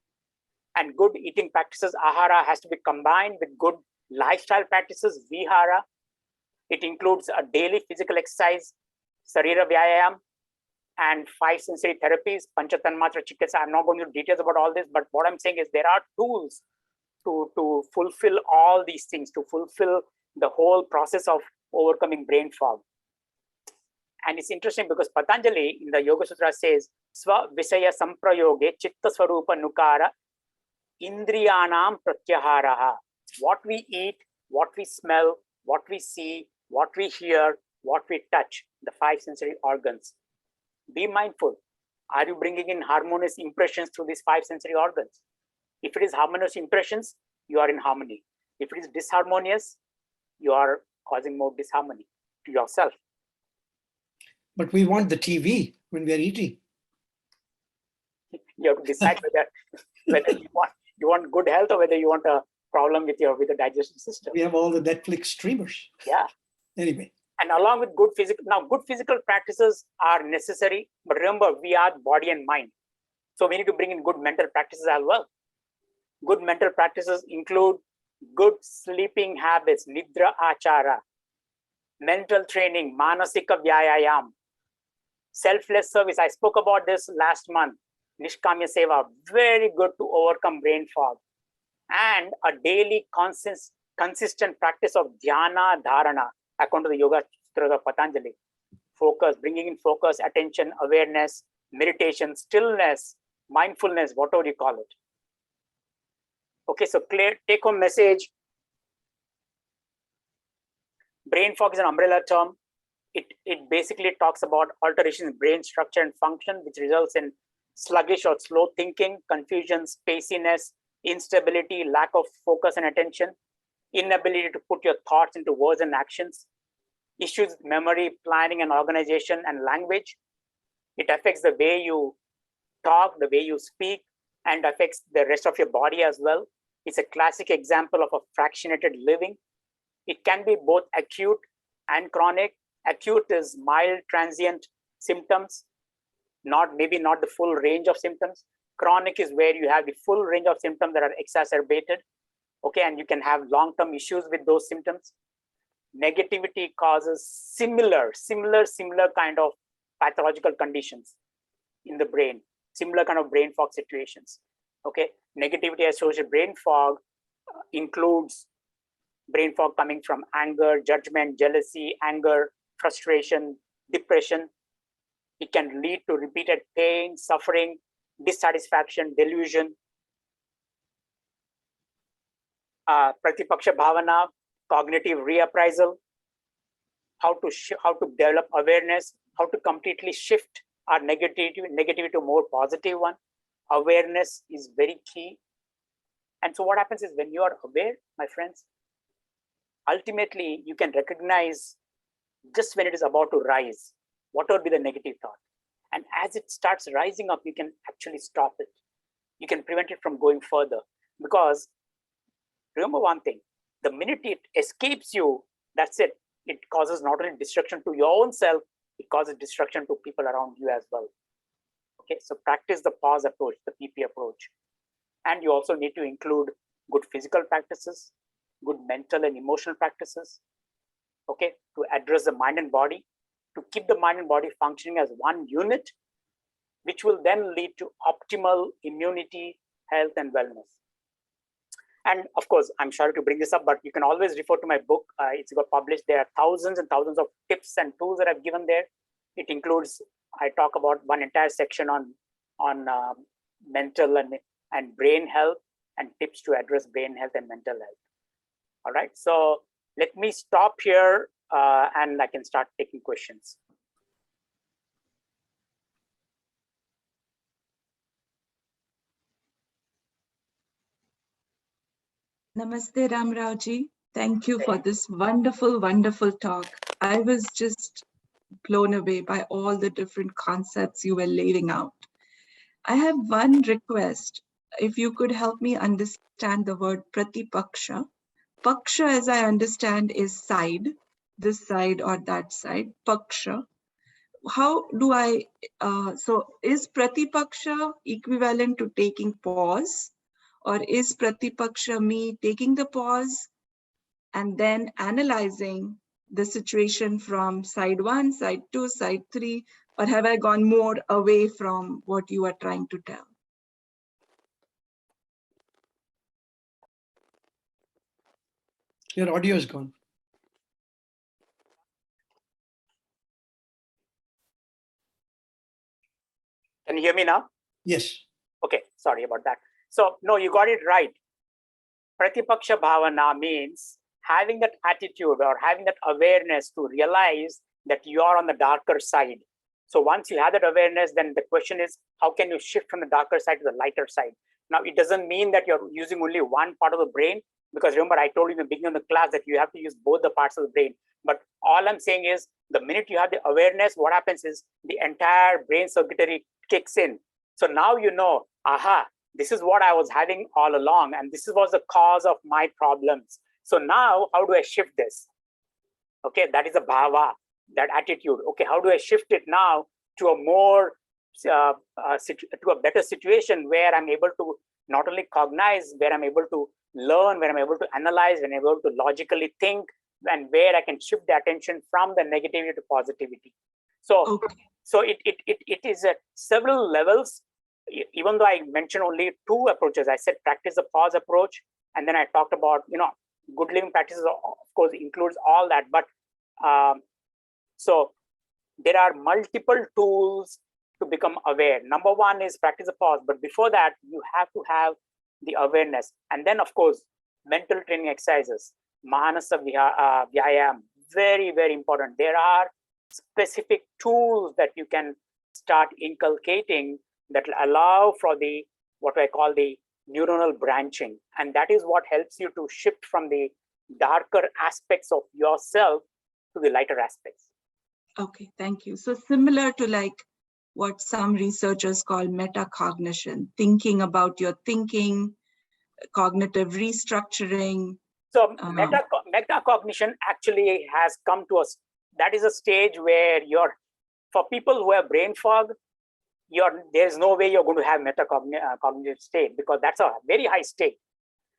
And good eating practices, ahara, has to be combined with good lifestyle practices, vihara. It includes a daily physical exercise, sarira vyayam, and 5 sensory therapies, panchatanmatra chikitsa. I'm not going into details about all this, but what I'm saying is there are tools to fulfill all these things, to fulfill the whole process of overcoming brain fog. And it's interesting because Patanjali in the Yoga Sutra says, Sva Visaya Samprayoge Chitta Swarupa Nukara Indriyanam Pratyaharaha. What we eat, what we smell, what we see, what we hear, what we touch, the 5 sensory organs. Be mindful. Are you bringing in harmonious impressions through these 5 sensory organs? If it is harmonious impressions, you are in harmony. If it is disharmonious, you are causing more disharmony to yourself. But we want the TV when we are eating. You have to decide whether you want good health or whether you want a problem with the digestive system. We have all the Netflix streamers. Yeah. Anyway. And along with good physical practices are necessary, but remember, we are body and mind. So we need to bring in good mental practices as well. Good mental practices include good sleeping habits, nidra achara, mental training, manasika vyayam, selfless service. I spoke about this last month, nishkamya seva, very good to overcome brain fog, and a daily consistent practice of dhyana dharana, according to the Yoga Sutra of Patanjali. Focus, bringing in focus, attention, awareness, meditation, stillness, mindfulness, whatever you call it. Okay, so clear take-home message. Brain fog is an umbrella term. It basically talks about alterations in brain structure and function, which results in sluggish or slow thinking, confusion, spaciness, instability, lack of focus and attention, inability to put your thoughts into words and actions, issues with memory, planning and organization, and language. It affects the way you talk, the way you speak, and affects the rest of your body as well. It's a classic example of a fractionated living. It can be both acute and chronic. Acute is mild, transient symptoms, maybe not the full range of symptoms. Chronic is where you have the full range of symptoms that are exacerbated. Okay, and you can have long-term issues with those symptoms. Negativity causes similar kind of pathological conditions in the brain, similar kind of brain fog situations. Okay, negativity associated brain fog includes brain fog coming from anger, judgment, jealousy, anger, frustration, depression. It can lead to repeated pain, suffering, dissatisfaction, delusion. Pratipaksha bhavana, cognitive reappraisal, how to develop awareness, how to completely shift our negativity to more positive one. Awareness is very key. And so what happens is when you are aware, my friends, ultimately you can recognize just when it is about to rise, what would be the negative thought. And as it starts rising up, you can actually stop it. You can prevent it from going further. Because remember one thing, the minute it escapes you, that's it. It causes not only destruction to your own self, it causes destruction to people around you as well. Okay, so practice the pause approach, the PP approach. And you also need to include good physical practices, good mental and emotional practices, okay, to address the mind and body, to keep the mind and body functioning as one unit, which will then lead to optimal immunity, health, and wellness. And of course, I'm sorry to bring this up, but you can always refer to my book. It's got published. There are thousands and thousands of tips and tools that I've given there. It includes, I talk about one entire section on mental and brain health and tips to address brain health and mental health. All right, so let me stop here and I can start taking questions. Namaste, Ramrauji. Thank you for this wonderful, wonderful talk. I was just blown away by all the different concepts you were laying out. I have one request. If you could help me understand the word pratipaksha. Paksha, as I understand, is side, this side or that side, paksha. How do I, so is pratipaksha equivalent to taking pause? Or is pratipaksha me taking the pause and then analyzing the situation from side 1, side 2, side 3, or have I gone more away from what you are trying to tell? Your audio is gone. Can you hear me now? Yes. Okay, sorry about that. So no, you got it right. Pratipaksha bhavana means having that attitude or having that awareness to realize that you are on the darker side. So once you have that awareness, then the question is, how can you shift from the darker side to the lighter side? Now, it doesn't mean that you're using only one part of the brain, because remember, I told you in the beginning of the class that you have to use both the parts of the brain. But all I'm saying is, the minute you have the awareness, what happens is the entire brain circuitry kicks in. So now you know, aha, this is what I was having all along, and this was the cause of my problems. So now, how do I shift this? Okay, that is a bhava, that attitude. Okay, how do I shift it now to a more, to a better situation where I'm able to not only cognize, where I'm able to learn, where I'm able to analyze, where I'm able to logically think, and where I can shift the attention from the negativity to positivity. So, Okay. so it is at several levels. Even though I mentioned only 2 approaches, I said practice the pause approach, and then I talked about, good living practices, of course, includes all that. But so there are multiple tools to become aware. Number 1 is practice the pause, but before that, you have to have the awareness. And then, of course, mental training exercises, manasa vyayam, very, very important. There are specific tools that you can start inculcating that will allow for the, what I call the neuronal branching. And that is what helps you to shift from the darker aspects of yourself to the lighter aspects. Okay, thank you. So similar to like what some researchers call metacognition, thinking about your thinking, cognitive restructuring. So metacognition actually has come to us. That is a stage where for people who have brain fog, there's no way you're going to have metacognitive state, because that's a very high state.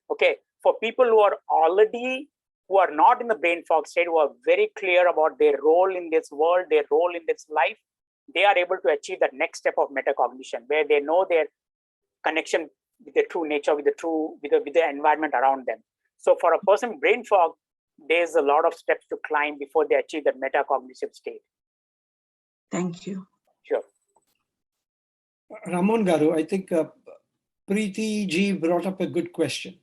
Okay, for people who are not in the brain fog state, who are very clear about their role in this world, their role in this life, they are able to achieve that next step of metacognition, where they know their connection with the true nature, with the environment around them. So for a person with brain fog, there's a lot of steps to climb before they achieve that metacognitive state. Thank you. Sure. Rammohan Garu, I think Preeti ji brought up a good question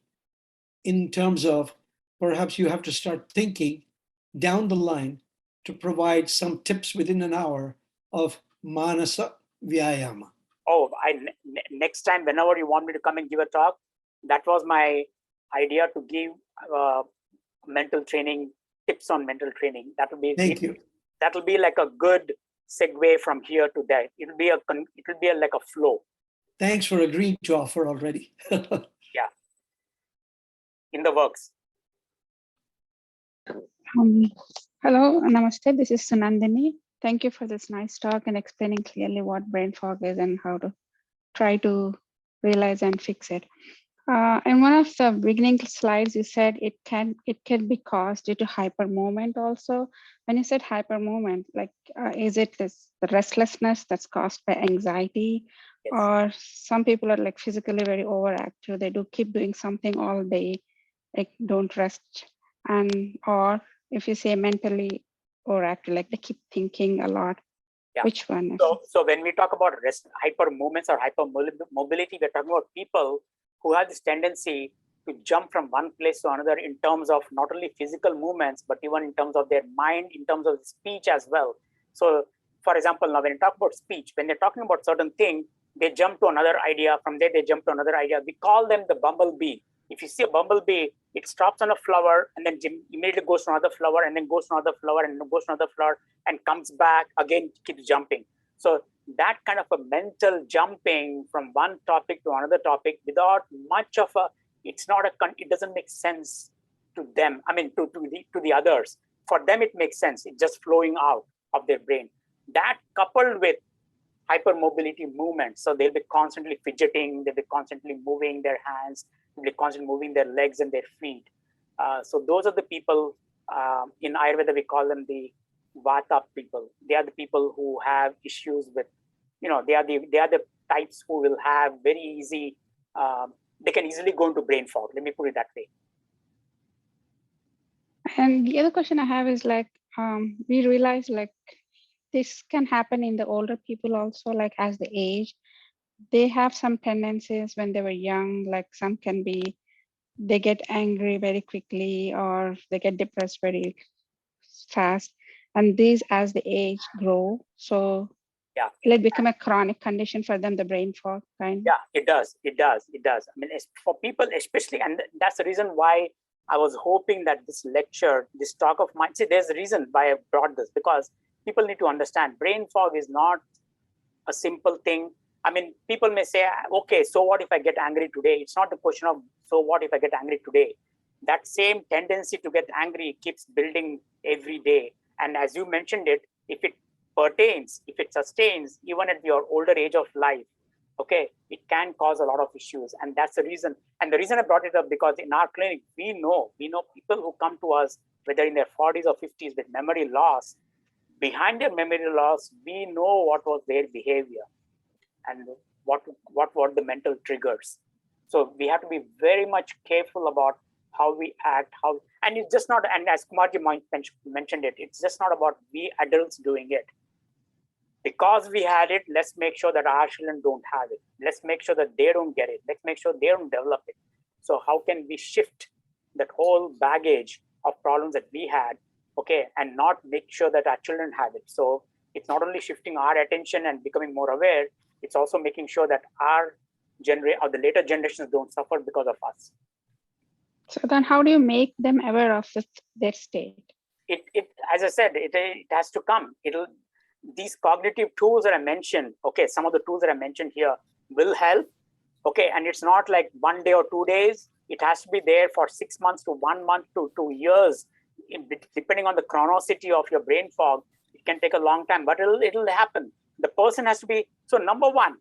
in terms of perhaps you have to start thinking down the line to provide some tips within an hour of Manasa Vyayama. Oh, next time, whenever you want me to come and give a talk, that was my idea, to give mental training, tips on mental training. That will be Thank you. That will be like a good segue from here to there. It will be like a flow. Thanks for agreeing to offer already. Yeah, in the works. Hello, namaste. This is Sunandini. Thank you for this nice talk and explaining clearly what brain fog is and how to try to realize and fix it. In one of the beginning slides, you said it can be caused due to hyper movement also. When you said hyper movement, like is it the restlessness that's caused by anxiety? Yes. Or some people are like physically very overactive. They do keep doing something all day, like don't rest. And or if you say mentally overactive, like they keep thinking a lot. Yeah. Which one? So when we talk about hyper movements or hyper mobility, we're talking about people who have this tendency to jump from one place to another in terms of not only physical movements, but even in terms of their mind, in terms of speech as well. So for example, now when you talk about speech, when they're talking about certain thing, they jump to another idea. From there, they jump to another idea. We call them the bumblebee. If you see a bumblebee, it stops on a flower and then immediately goes to another flower and then goes to another flower and goes to another flower and comes back again, keeps jumping. So that kind of a mental jumping from one topic to another topic without much of a, it doesn't make sense to them. I mean, to the others. For them, it makes sense. It's just flowing out of their brain. That coupled with hypermobility movements. So they'll be constantly fidgeting, they'll be constantly moving their hands, they'll be constantly moving their legs and their feet. So those are the people, in Ayurveda, we call them the Vata people. They are the people who have issues with, they are the types who will have very easy, they can easily go into brain fog. Let me put it that way. And the other question I have is like, we realize like this can happen in the older people also, like as they age, they have some tendencies when they were young, like some can be, they get angry very quickly or they get depressed very fast. And these as the age grow, so yeah, will it become a chronic condition for them, the brain fog kind? Yeah, it does. I mean, for people especially, and that's the reason why I was hoping that this lecture, this talk of mine, see, there's a reason why I brought this, because people need to understand brain fog is not a simple thing. I mean, people may say, okay, so what if I get angry today? It's not the question of, so what if I get angry today? That same tendency to get angry keeps building every day. And as you mentioned it, if it pertains, if it sustains, even at your older age of life, okay, it can cause a lot of issues. And that's the reason. And the reason I brought it up, because in our clinic, we know people who come to us, whether in their 40s or 50s with memory loss. Behind their memory loss, we know what was their behavior and what were the mental triggers. So we have to be very much careful about how we act, and it's just not, and as Kumarji mentioned it, it's just not about we adults doing it. Because we had it, let's make sure that our children don't have it. Let's make sure that they don't get it. Let's make sure they don't develop it. So how can we shift that whole baggage of problems that we had, okay, and not make sure that our children have it? So it's not only shifting our attention and becoming more aware, it's also making sure that our the later generations don't suffer because of us. So then how do you make them aware of their state? It as I said, it has to come. These cognitive tools that I mentioned, okay, some of the tools that I mentioned here will help, okay, and it's not like 1 day or 2 days. It has to be there for 6 months to 1 month to 2 years, depending on the chronicity of your brain fog. It can take a long time, but it'll happen. The person has to be, so number one,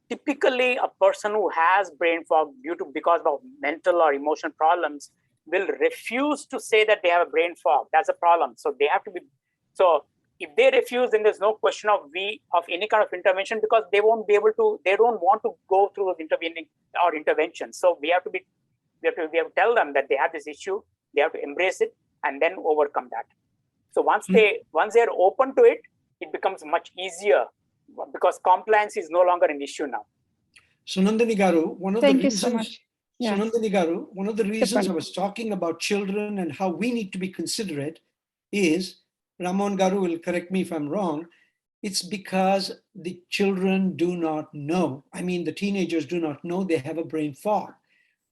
typically a person who has brain fog because of mental or emotional problems will refuse to say that they have a brain fog. That's a problem. So they have to be, so if they refuse, then there's no question of any kind of intervention, because they won't be able to, they don't want to go through those intervening or interventions. So we have to tell them that they have this issue, they have to embrace it and then overcome that. So once they're open to it, it becomes much easier, because compliance is no longer an issue now. So Nandini Garu, one of Thank the you so reasons much. Yeah. So Nandini Garu, one of the reasons I Cheppanడి. was talking about children and how we need to be considerate is, Rammohan Garu will correct me if I'm wrong, it's because the children do not know. I mean, the teenagers do not know they have a brain fog.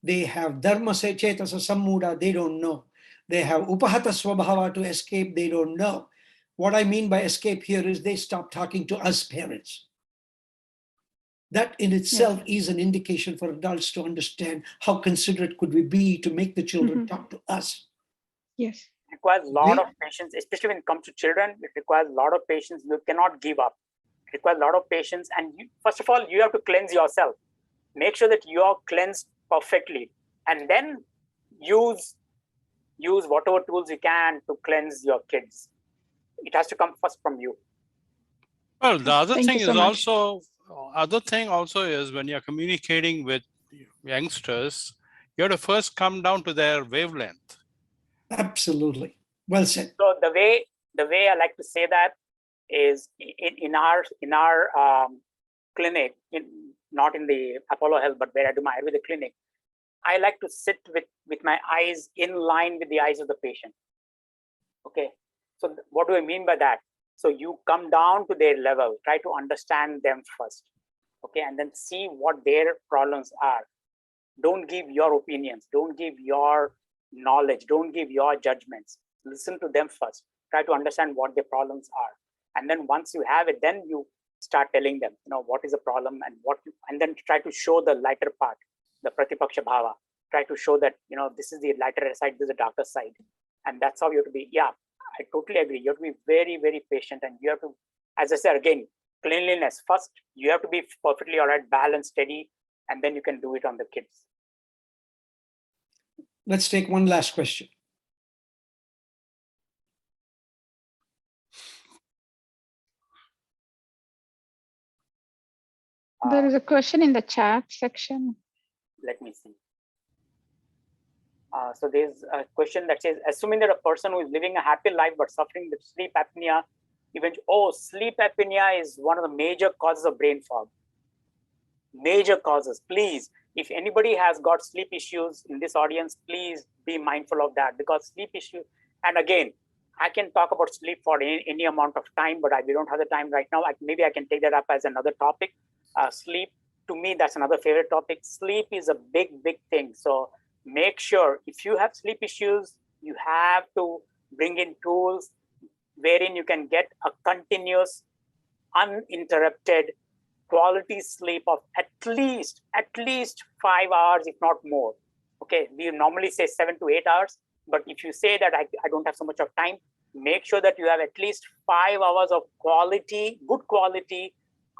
They have dharma se chetasa sammuda, they don't know. They have upahata swabhava, to escape, they don't know. What I mean by escape here is they stop talking to us parents. That in itself is an indication for adults to understand how considerate could we be to make the children talk to us. Yes. It requires a lot of patience, especially when it comes to children. It requires a lot of patience. You cannot give up. It requires a lot of patience. And you, first of all, you have to cleanse yourself. Make sure that you are cleansed perfectly. And then use whatever tools you can to cleanse your kids. It has to come first from you. Well, the other Thank thing you so is much. also is when you're communicating with youngsters, you have to first come down to their wavelength. Absolutely. Well said. So the way I like to say that is in our clinic, not in the Apollo Health, but where I do my Ayurvedic clinic, I like to sit with my eyes in line with the eyes of the patient. Okay, so what do I mean by that? So you come down to their level, try to understand them first, okay, and then see what their problems are. Don't give your opinions, don't give your knowledge, don't give your judgments. Listen to them first. Try to understand what their problems are, and then once you have it, then you start telling them, what is the problem and then try to show the lighter part, the pratipaksha bhava. Try to show that this is the lighter side, this is the darker side, and that's how you have to be. Yeah, I totally agree. You have to be very, very patient, and you have to, as I said again, cleanliness first. You have to be perfectly all right, balanced, steady, and then you can do it on the kids. Let's take one last question. There is a question in the chat section. Let me see. So there's a question that says, assuming that a person who is living a happy life but suffering with sleep apnea, sleep apnea is one of the major causes of brain fog. Major causes. Please, if anybody has got sleep issues in this audience, please be mindful of that, because sleep issue, and again, I can talk about sleep for any amount of time, but we don't have the time right now. Maybe I can take that up as another topic. Sleep, to me, that's another favorite topic. Sleep is a big, big thing. So make sure if you have sleep issues, you have to bring in tools wherein you can get a continuous, uninterrupted quality sleep of at least 5 hours, if not more. Okay, we normally say 7 to 8 hours, but if you say that I don't have so much of time, make sure that you have at least 5 hours of quality, good quality,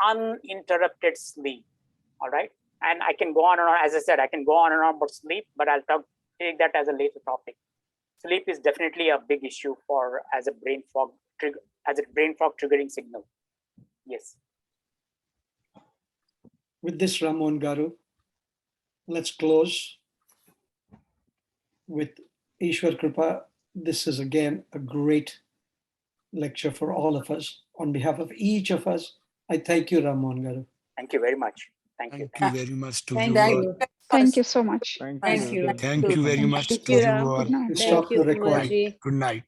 uninterrupted sleep. All right, and I can go on and on. As I said, I can go on and on about sleep, but I'll take that as a later topic. Sleep is definitely a big issue as a brain fog triggering signal. Yes. With this, Rammohan Garu, let's close with Ishwar Kripa. This is again a great lecture for all of us. On behalf of each of us, I thank you, Rammohan Garu. Thank you very much. Thank you. Thank you very much to Thank you. you. Thank you so much. Thank you. Thank you very much Thank to you, you Ram. all. Stop Thank the you, recording. Kumarji. Good night.